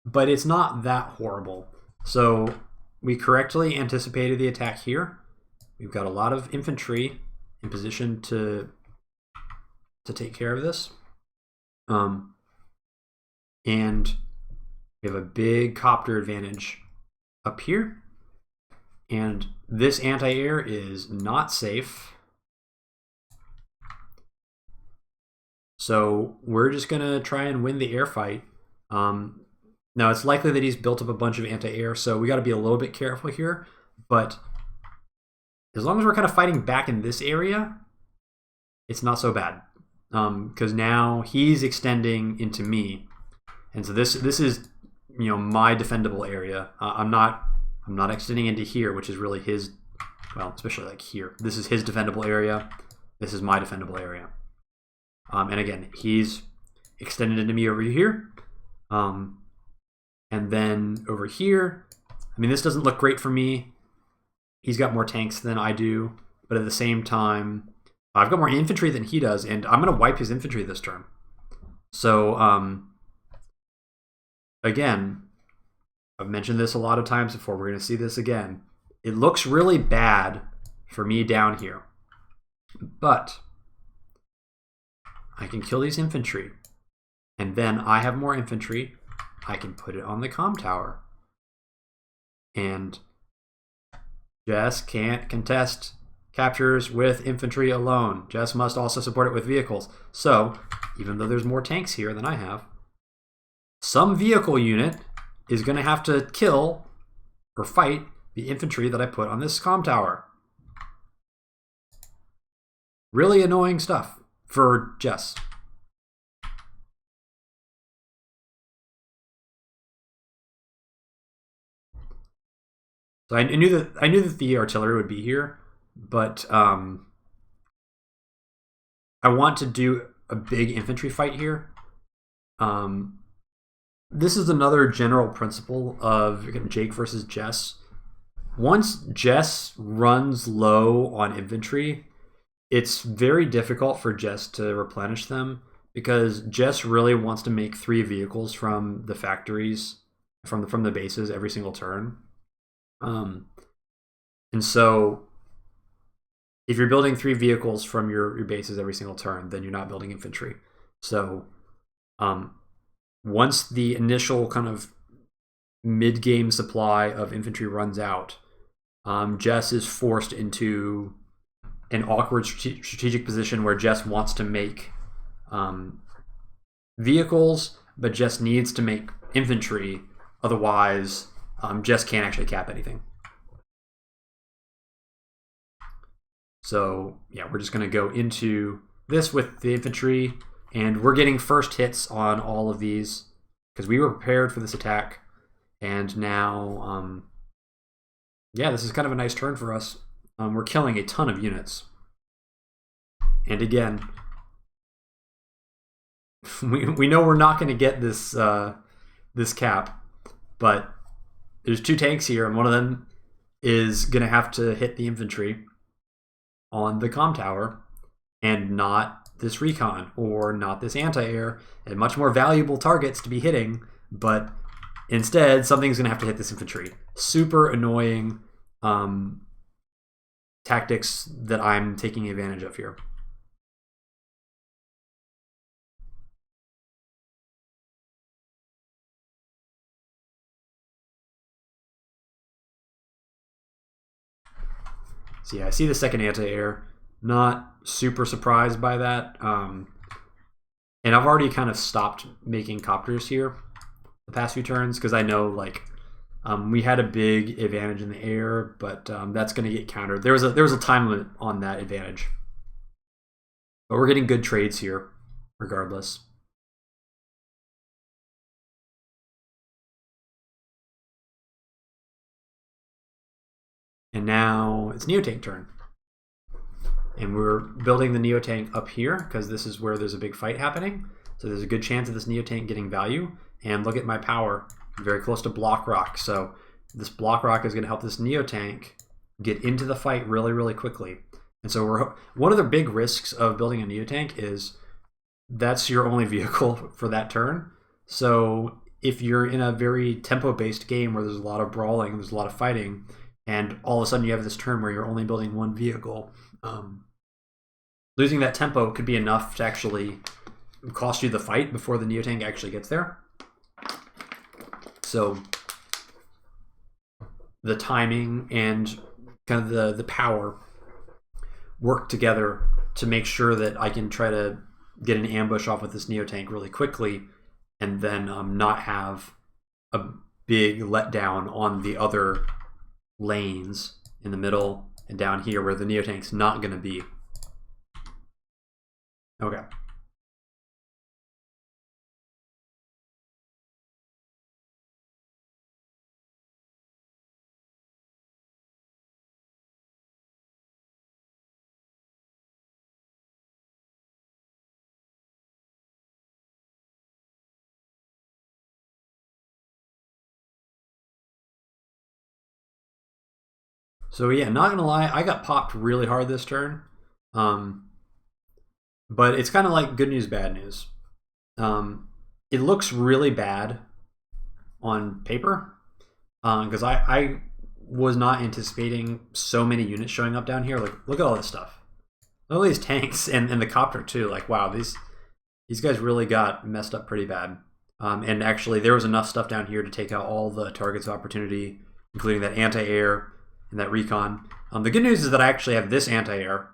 S1: but it's not that horrible. So we correctly anticipated the attack here. We've got a lot of infantry in position to take care of this. And we have a big copter advantage up here. And this anti-air is not safe. So we're just going to try and win the air fight. Now, it's likely that he's built up a bunch of anti-air, so we got to be a little bit careful here. But as long as we're kind of fighting back in this area, it's not so bad. Because now he's extending into me. And so this is, you know, my defendable area. I'm not extending into here, which is really his, well, especially like here. This is his defendable area. This is my defendable area. And again, he's extended into me over here. And then over here, I mean, this doesn't look great for me. He's got more tanks than I do, but at the same time, I've got more infantry than he does, and I'm going to wipe his infantry this turn. So, again, I've mentioned this a lot of times before. We're going to see this again. It looks really bad for me down here, but I can kill these infantry, and then I have more infantry. I can put it on the comm tower, and Jess can't contest captures with infantry alone. Jess must also support it with vehicles. So, even though there's more tanks here than I have, some vehicle unit is going to have to kill or fight the infantry that I put on this comm tower. Really annoying stuff for Jess. So I knew that the artillery would be here, but I want to do a big infantry fight here. This is another general principle of Jake versus Jess. Once Jess runs low on infantry, it's very difficult for Jess to replenish them because Jess really wants to make 3 vehicles from the factories, from the bases every single turn. And so if you're building 3 vehicles from your bases every single turn, then you're not building infantry. So once the initial kind of mid-game supply of infantry runs out, Jess is forced into an awkward strategic position where Jess wants to make vehicles, but Jess needs to make infantry. Otherwise, Jess can't actually cap anything. So yeah, we're just going to go into this with the infantry, and we're getting first hits on all of these because we were prepared for this attack. And now, yeah, this is kind of a nice turn for us. We're killing a ton of units. And again, we know we're not going to get this this cap, but there's 2 tanks here, and one of them is going to have to hit the infantry on the comm tower and not this recon or not this anti-air, and much more valuable targets to be hitting, but instead something's going to have to hit this infantry. Super annoying tactics that I'm taking advantage of here. So yeah, I see the second anti-air. Not super surprised by that. And I've already kind of stopped making copters here the past few turns because I know like we had a big advantage in the air, but that's going to get countered. There was a time limit on that advantage, but we're getting good trades here, regardless. And now it's Neotank turn. And we're building the Neotank up here because this is where there's a big fight happening. So there's a good chance of this Neotank getting value. And look at my power. I'm very close to Block Rock. So this Block Rock is going to help this Neotank get into the fight really, really quickly. And so one of the big risks of building a Neotank is that's your only vehicle for that turn. So if you're in a very tempo-based game where there's a lot of brawling, there's a lot of fighting, and all of a sudden you have this turn where you're only building 1 vehicle, losing that tempo could be enough to actually cost you the fight before the Neotank actually gets there. So the timing and kind of the power work together to make sure that I can try to get an ambush off with this Neotank really quickly and then not have a big letdown on the other lanes in the middle and down here where the Neotank's not going to be. Okay. So yeah, not gonna lie, I got popped really hard this turn. But it's kind of like good news, bad news. It looks really bad on paper because I was not anticipating so many units showing up down here. Like, look at all this stuff. Look at all these tanks and the copter too. Like, wow, these guys really got messed up pretty bad. And actually, there was enough stuff down here to take out all the targets of opportunity, including that anti-air and that recon. The good news is that I actually have this anti-air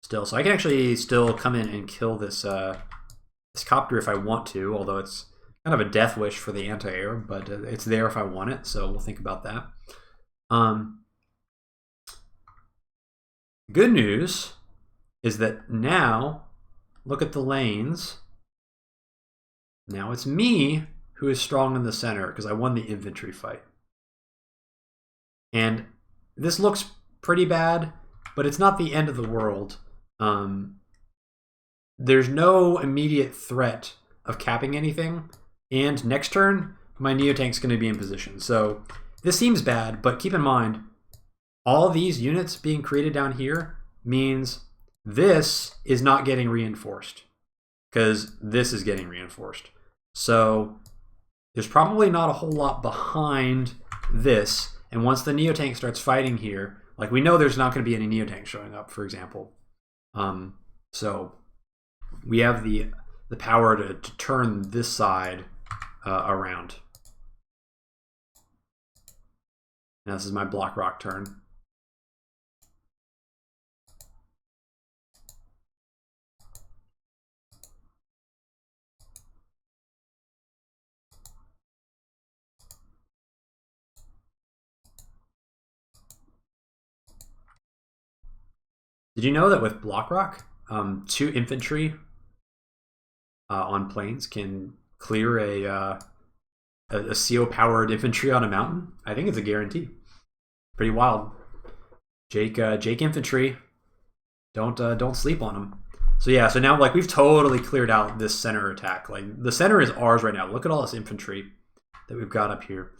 S1: still, so I can actually still come in and kill this this copter if I want to, although it's kind of a death wish for the anti-air, but it's there if I want it, so we'll think about that. Good news is that now, look at the lanes. Now it's me who is strong in the center because I won the infantry fight. And this looks pretty bad, but it's not the end of the world. There's no immediate threat of capping anything. And next turn, my Neotank's going to be in position. So this seems bad, but keep in mind, all these units being created down here means this is not getting reinforced because this is getting reinforced. So there's probably not a whole lot behind this. And once the Neotank starts fighting here, like we know there's not going to be any Neotank showing up, for example. So we have the power to turn this side around. Now this is my block rock turn. Did you know that with block rock, 2 infantry on planes can clear a CO-powered infantry on a mountain? I think it's a guarantee. Pretty wild. Jake infantry, don't sleep on them. So yeah, so now like we've totally cleared out this center attack. Like the center is ours right now. Look at all this infantry that we've got up here.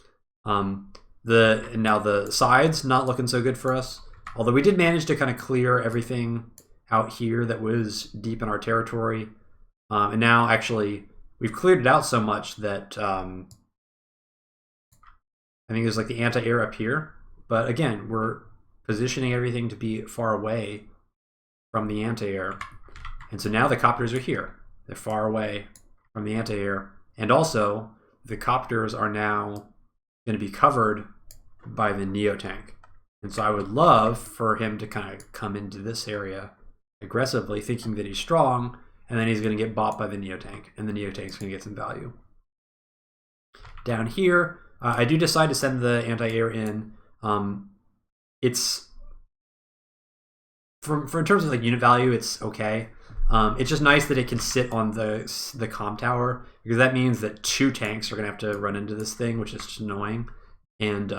S1: Now the sides not looking so good for us. Although we did manage to kind of clear everything out here that was deep in our territory. And now actually we've cleared it out so much that I think there's like the anti-air up here. But again, we're positioning everything to be far away from the anti-air. And so now the copters are here. They're far away from the anti-air. And also the copters are now going to be covered by the Neotank. And so I would love for him to kind of come into this area aggressively, thinking that he's strong, and then he's going to get bought by the Neotank, and the Neotank's going to get some value. Down here, I do decide to send the anti-air in. It's for in terms of like unit value, it's okay. It's just nice that it can sit on the comm tower, because that means that 2 tanks are going to have to run into this thing, which is just annoying. And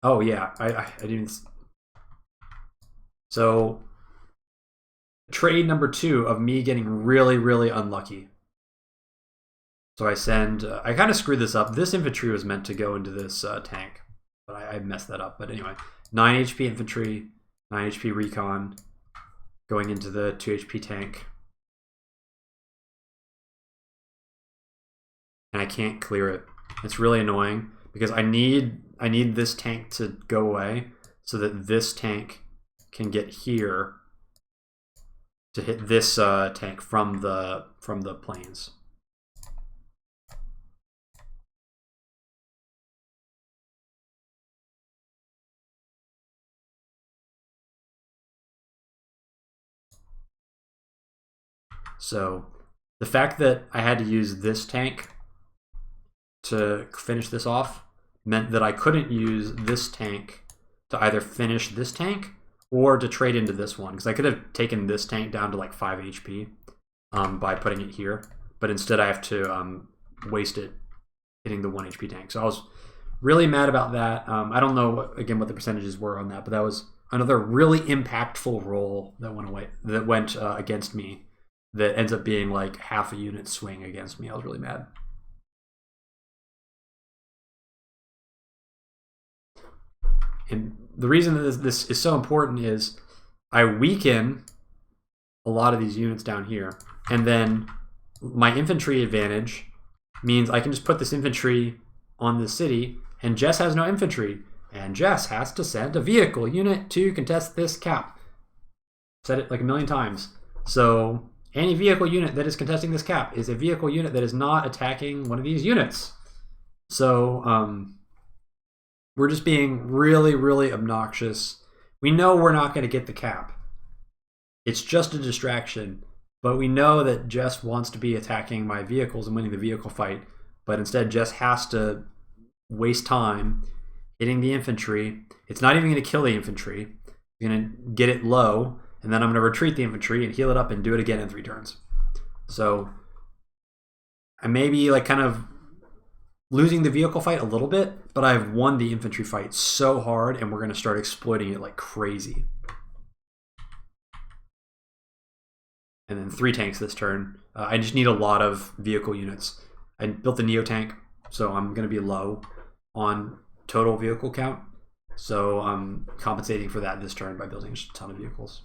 S1: oh yeah, I didn't. So trade number 2 of me getting really, really unlucky. So I send, I kind of screwed this up. This infantry was meant to go into this tank, but I messed that up. But anyway, 9 HP infantry, 9 HP recon, going into the 2 HP tank. And I can't clear it. It's really annoying because I need this tank to go away so that this tank can get here to hit this tank from the planes. So the fact that I had to use this tank to finish this off meant that I couldn't use this tank to either finish this tank or to trade into this one, because I could have taken this tank down to like 5 HP by putting it here, but instead I have to waste it hitting the 1 HP tank. So I was really mad about that. I don't know what the percentages were on that, but that was another really impactful roll that went against me. That ends up being like half a unit swing against me. I was really mad. And the reason that this is so important is I weaken a lot of these units down here. And then my infantry advantage means I can just put this infantry on the city, and Jess has no infantry. And Jess has to send a vehicle unit to contest this cap. Said it like a million times. So any vehicle unit that is contesting this cap is a vehicle unit that is not attacking one of these units. So we're just being really, really obnoxious. We know we're not going to get the cap. It's just a distraction. But we know that Jess wants to be attacking my vehicles and winning the vehicle fight. But instead, Jess has to waste time hitting the infantry. It's not even going to kill the infantry. It's going to get it low. And then I'm going to retreat the infantry and heal it up and do it again in 3 turns. So I may be like kind of losing the vehicle fight a little bit, but I've won the infantry fight so hard, and we're going to start exploiting it like crazy. And then 3 tanks this turn. I just need a lot of vehicle units. I built the Neo tank, so I'm going to be low on total vehicle count. So I'm compensating for that this turn by building a ton of vehicles.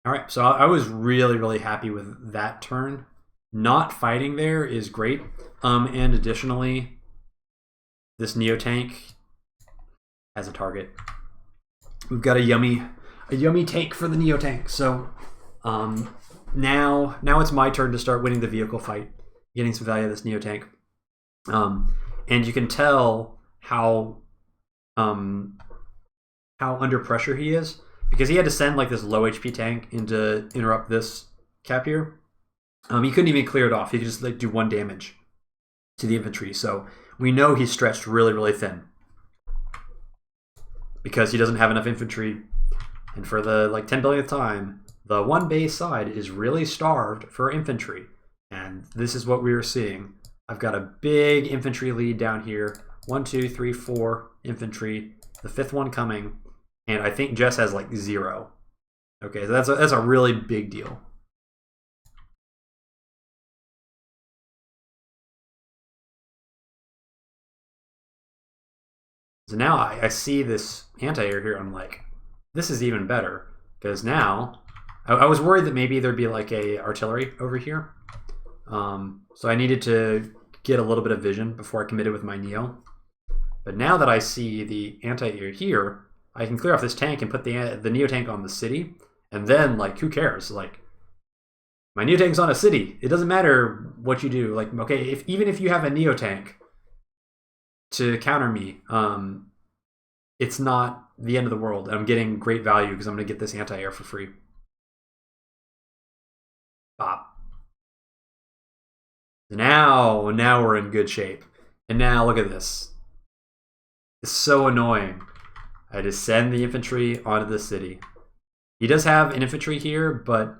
S1: All right, so I was really, really happy with that turn. Not fighting there is great. And additionally, this Neo tank has a target. We've got a yummy tank for the Neo tank. So now it's my turn to start winning the vehicle fight, getting some value of this Neo tank. And you can tell how under pressure he is, because he had to send like this low HP tank in to interrupt this cap here. He couldn't even clear it off. He could just like do 1 damage to the infantry. So we know he's stretched really, really thin because he doesn't have enough infantry. And for the like 10 billionth time, the 1 base side is really starved for infantry. And this is what we were seeing. I've got a big infantry lead down here. 1, 2, 3, 4 infantry. The 5th one coming. And I think Jess has like 0. Okay, so that's a really big deal. So now I see this anti-air here. I'm like, this is even better. Because now, I was worried that maybe there'd be like a artillery over here. So I needed to get a little bit of vision before I committed with my Neo. But now that I see the anti-air here, I can clear off this tank and put the Neo tank on the city. And then, like, who cares? Like, my Neo tank's on a city. It doesn't matter what you do. Like, okay, even if you have a Neo tank to counter me, it's not the end of the world. I'm getting great value because I'm going to get this anti-air for free. Bop. Now we're in good shape. And now look at this. It's so annoying. I just send the infantry onto the city. He does have an infantry here, but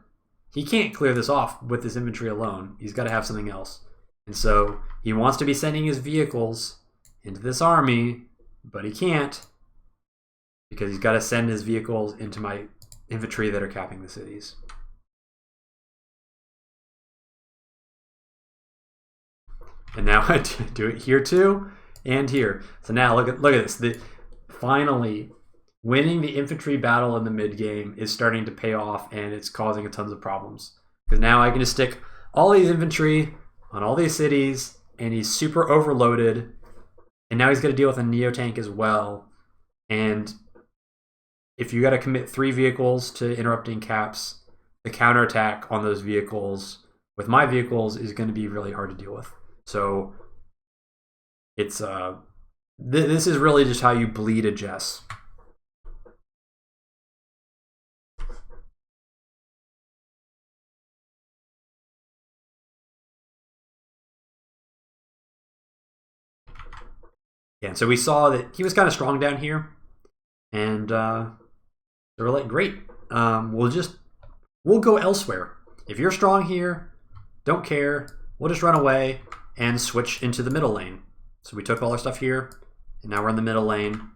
S1: he can't clear this off with this infantry alone. He's got to have something else. And so he wants to be sending his vehicles into this army, but he can't because he's got to send his vehicles into my infantry that are capping the cities. And now I do it here too and here. So now look at this. Finally, winning the infantry battle in the mid game is starting to pay off, and it's causing tons of problems. Because now I can just stick all these infantry on all these cities, and he's super overloaded. And now he's got to deal with a Neo tank as well. And if you got to commit 3 vehicles to interrupting caps, the counterattack on those vehicles with my vehicles is going to be really hard to deal with. So it's this is really just how you bleed a Jess. Yeah, so we saw that he was kind of strong down here, and so we're like, great, we'll go elsewhere. If you're strong here, don't care, we'll just run away and switch into the middle lane. So we took all our stuff here, and now we're in the middle lane,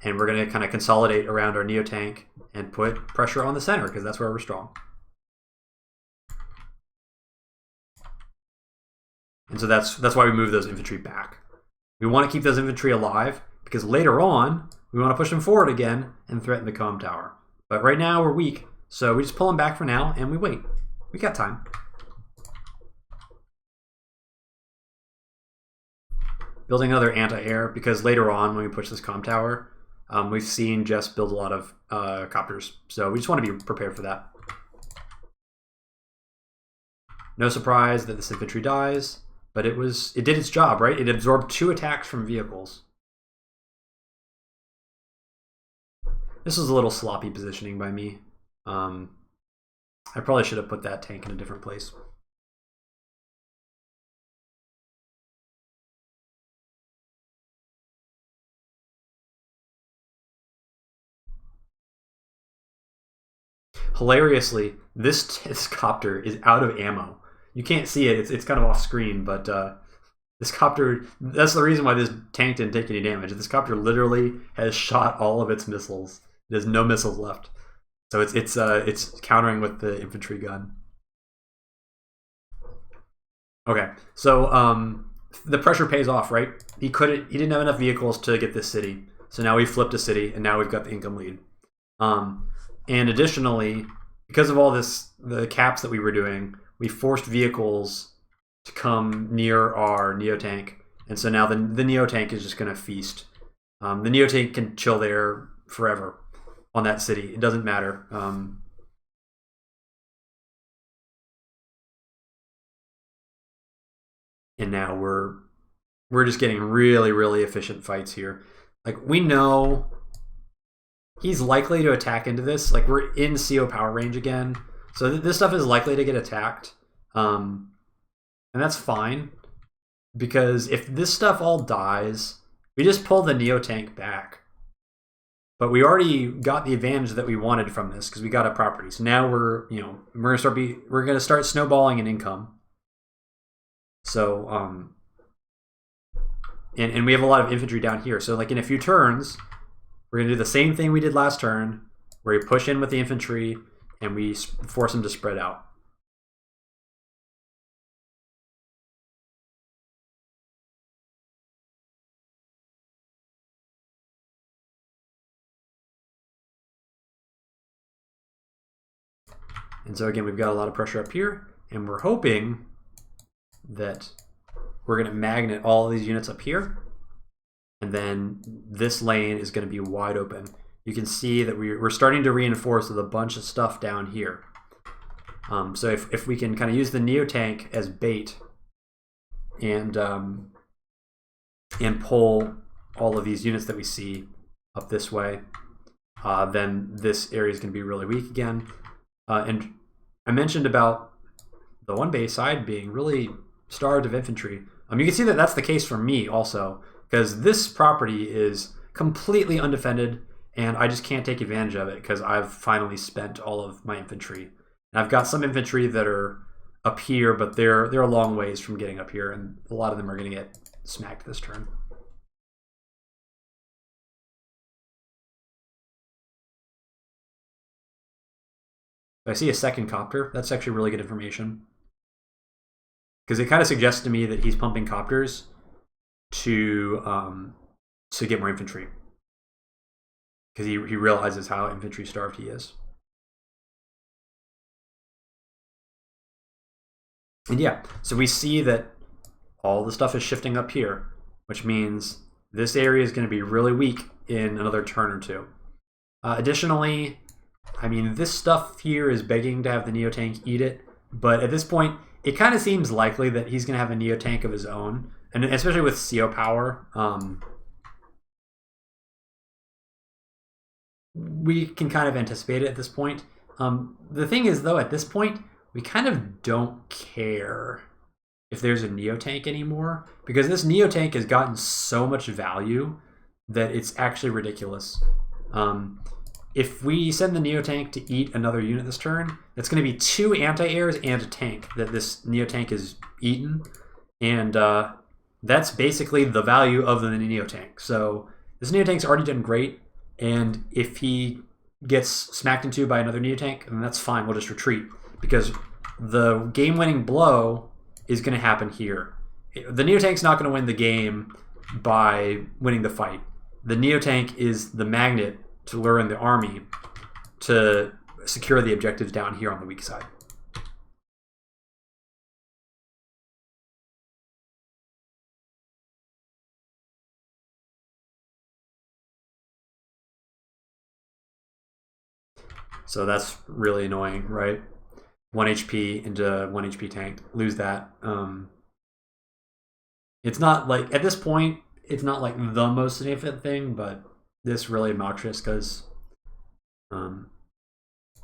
S1: and we're going to kind of consolidate around our Neo tank and put pressure on the center because that's where we're strong. And so that's why we move those infantry back. We want to keep those infantry alive because later on we want to push them forward again and threaten the comb tower. But right now we're weak, so we just pull them back for now and we wait. We got time. Building another anti-air because later on when we push this comm tower, we've seen Jess build a lot of copters. So we just want to be prepared for that. No surprise that this infantry dies, but it did its job, right? It absorbed 2 attacks from vehicles. This was a little sloppy positioning by me. I probably should have put that tank in a different place. Hilariously, this copter is out of ammo. You can't see it. It's kind of off screen, but this copter, that's the reason why this tank didn't take any damage. This copter literally has shot all of its missiles. It has no missiles left. So it's countering with the infantry gun. Okay, so the pressure pays off, right? He didn't have enough vehicles to get this city. So now we flipped a city, and now we've got the income lead. And additionally, because of all the caps that we were doing, we forced vehicles to come near our Neo tank. And so now the Neo tank is just going to feast. The Neo tank can chill there forever on that city. It doesn't matter. And now we're just getting really, really efficient fights here. Like, we know he's likely to attack into this. Like, we're in CO power range again. So this stuff is likely to get attacked. And that's fine. Because if this stuff all dies, we just pull the Neo tank back. But we already got the advantage that we wanted from this because we got a property. So now we're gonna start snowballing in income. So and we have a lot of infantry down here. So like in a few turns, we're going to do the same thing we did last turn, where we push in with the infantry and we force them to spread out. And so again, we've got a lot of pressure up here, and we're hoping that we're going to magnet all of these units up here, and then this lane is going to be wide open. You can see that we're starting to reinforce with a bunch of stuff down here. So if we can kind of use the Neo tank as bait and pull all of these units that we see up this way, then this area is going to be really weak again. And I mentioned about the one base side being really starved of infantry. You can see that that's the case for me also, because this property is completely undefended and I just can't take advantage of it because I've finally spent all of my infantry. And I've got some infantry that are up here, but they're a long ways from getting up here, and a lot of them are going to get smacked this turn. I see a second copter. That's actually really good information, because it kind of suggests to me that he's pumping copters to get more infantry, because he realizes how infantry starved he is. And yeah, so we see that all the stuff is shifting up here, which means this area is going to be really weak in another turn or two. Additionally, I mean, this stuff here is begging to have the Neo tank eat it, but at this point, it kind of seems likely that he's going to have a Neo tank of his own, and especially with CO power, we can kind of anticipate it at this point. The thing is, though, at this point, we kind of don't care if there's a Neo tank anymore, because this Neo tank has gotten so much value that it's actually ridiculous. If we send the Neo tank to eat another unit this turn, it's going to be 2 anti-airs and a tank that this Neo tank is eaten, and that's basically the value of the Neotank. So this Neotank's already done great, and if he gets smacked into by another Neotank, then that's fine. We'll just retreat because the game-winning blow is going to happen here. The Neotank's not going to win the game by winning the fight. The Neotank is the magnet to lure in the army to secure the objectives down here on the weak side. So that's really annoying, right? 1 HP into 1 HP tank. Lose that. It's not like, at this point, it's not like the most significant thing, but this really obnoxious because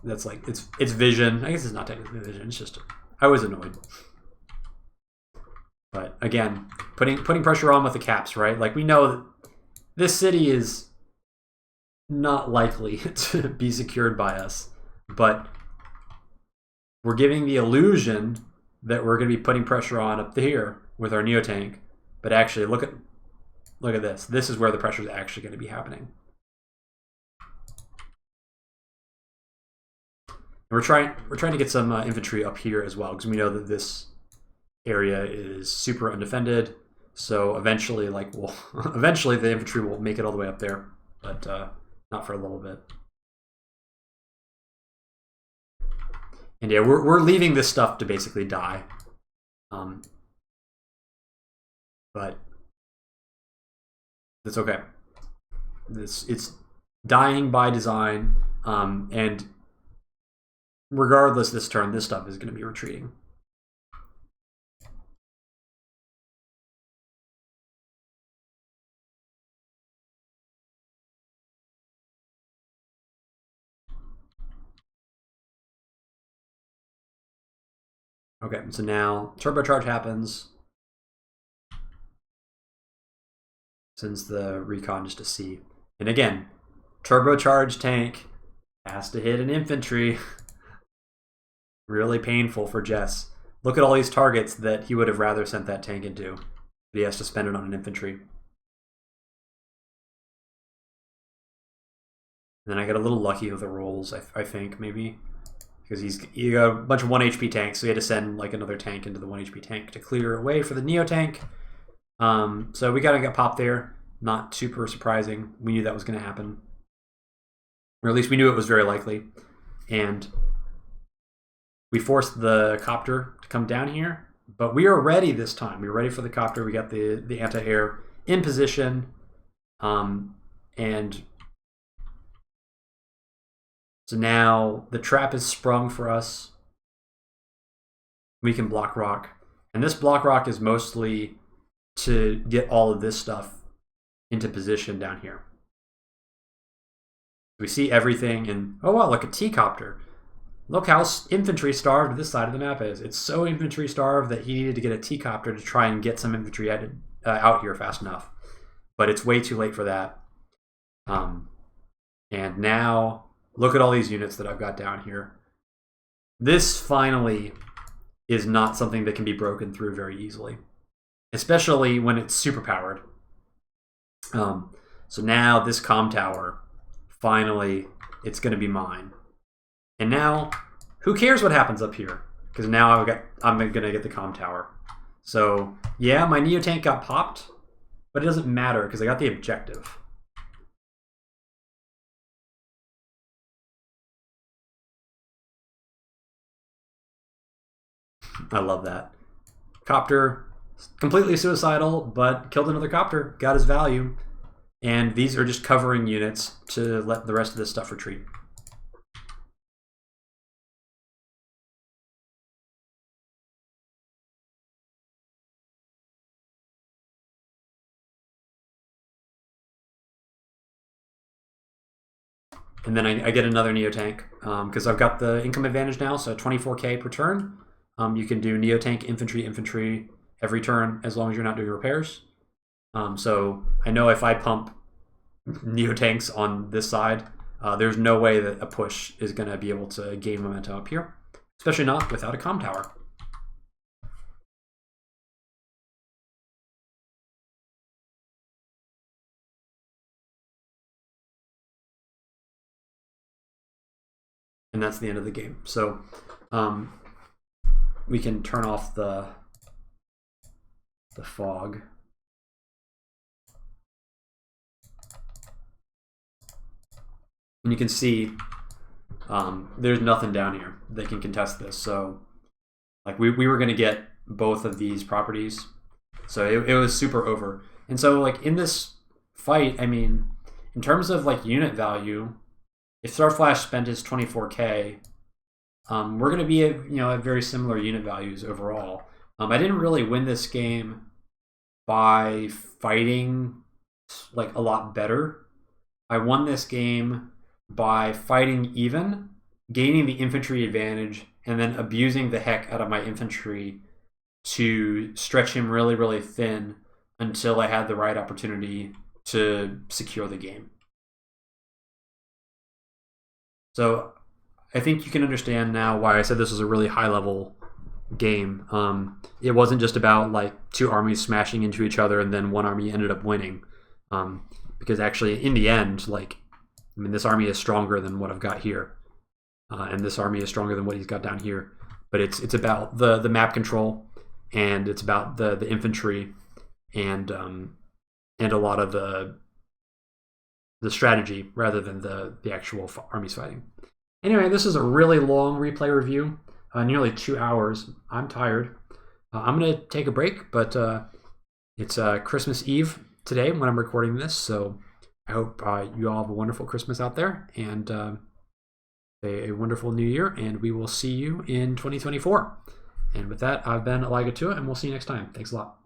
S1: that's like, it's vision. I guess it's not technically vision. It's just, I was annoyed. But again, putting pressure on with the caps, right? Like we know that this city is not likely to be secured by us, but we're giving the illusion that we're going to be putting pressure on up here with our Neotank. But actually, look at this. This is where the pressure is actually going to be happening. And we're trying to get some infantry up here as well because we know that this area is super undefended. So eventually, eventually the infantry will make it all the way up there, but not for a little bit. And yeah, we're leaving this stuff to basically die. But that's okay. It's dying by design, and regardless this turn, this stuff is going to be retreating. Okay, so now turbocharge happens. Sends the recon just to see. And again, turbocharged tank has to hit an infantry. Really painful for Jess. Look at all these targets that he would have rather sent that tank into, but he has to spend it on an infantry. And then I got a little lucky with the rolls, I think, maybe. Because he got a bunch of 1 HP tanks, so he had to send like another tank into the 1 HP tank to clear away for the Neotank. So we gotta get popped there. Not super surprising. We knew that was going to happen. Or at least we knew it was very likely. And we forced the copter to come down here. But we are ready this time. We were ready for the copter. We got the anti-air in position. And so now the trap is sprung for us. We can block rock. And this block rock is mostly to get all of this stuff into position down here. We see everything, and oh wow, look, a T-copter. Look how infantry starved this side of the map is. It's so infantry starved that he needed to get a T-copter to try and get some infantry out here fast enough. But it's way too late for that. And now, look at all these units that I've got down here. This finally is not something that can be broken through very easily, especially when it's super powered. So now this comm tower, finally, it's going to be mine. And now, who cares what happens up here? Because now I'm going to get the comm tower. So yeah, my Neotank got popped, but it doesn't matter because I got the objective. I love that. Copter, completely suicidal, but killed another copter, got his value. And these are just covering units to let the rest of this stuff retreat. And then I get another Neotank because I've got the income advantage now, so 24k per turn. You can do Neotank, infantry every turn as long as you're not doing repairs. So I know if I pump Neotanks on this side, there's no way that a push is going to be able to gain momentum up here, especially not without a comm tower. and that's the end of the game. So we can turn off the fog. And you can see there's nothing down here that can contest this. So like we were going to get both of these properties. So it was super over. And so like in this fight, I mean, in terms of like unit value, if Starflash spent his 24K, we're going to be at very similar unit values overall. I didn't really win this game by fighting like a lot better. I won this game by fighting even, gaining the infantry advantage, and then abusing the heck out of my infantry to stretch him really, really thin until I had the right opportunity to secure the game. So I think you can understand now why I said this was a really high-level game. It wasn't just about like two armies smashing into each other and then one army ended up winning. Because actually, in the end, like, I mean, this army is stronger than what I've got here, and this army is stronger than what he's got down here. But it's about the map control, and it's about the infantry, and a lot of the strategy rather than the actual armies fighting. Anyway, this is a really long replay review, nearly 2 hours. I'm tired. I'm gonna take a break, but it's Christmas Eve today when I'm recording this, so I hope you all have a wonderful Christmas out there and a wonderful New Year, and we will see you in 2024. And with that, I've been Elagatua, and we'll see you next time. Thanks a lot.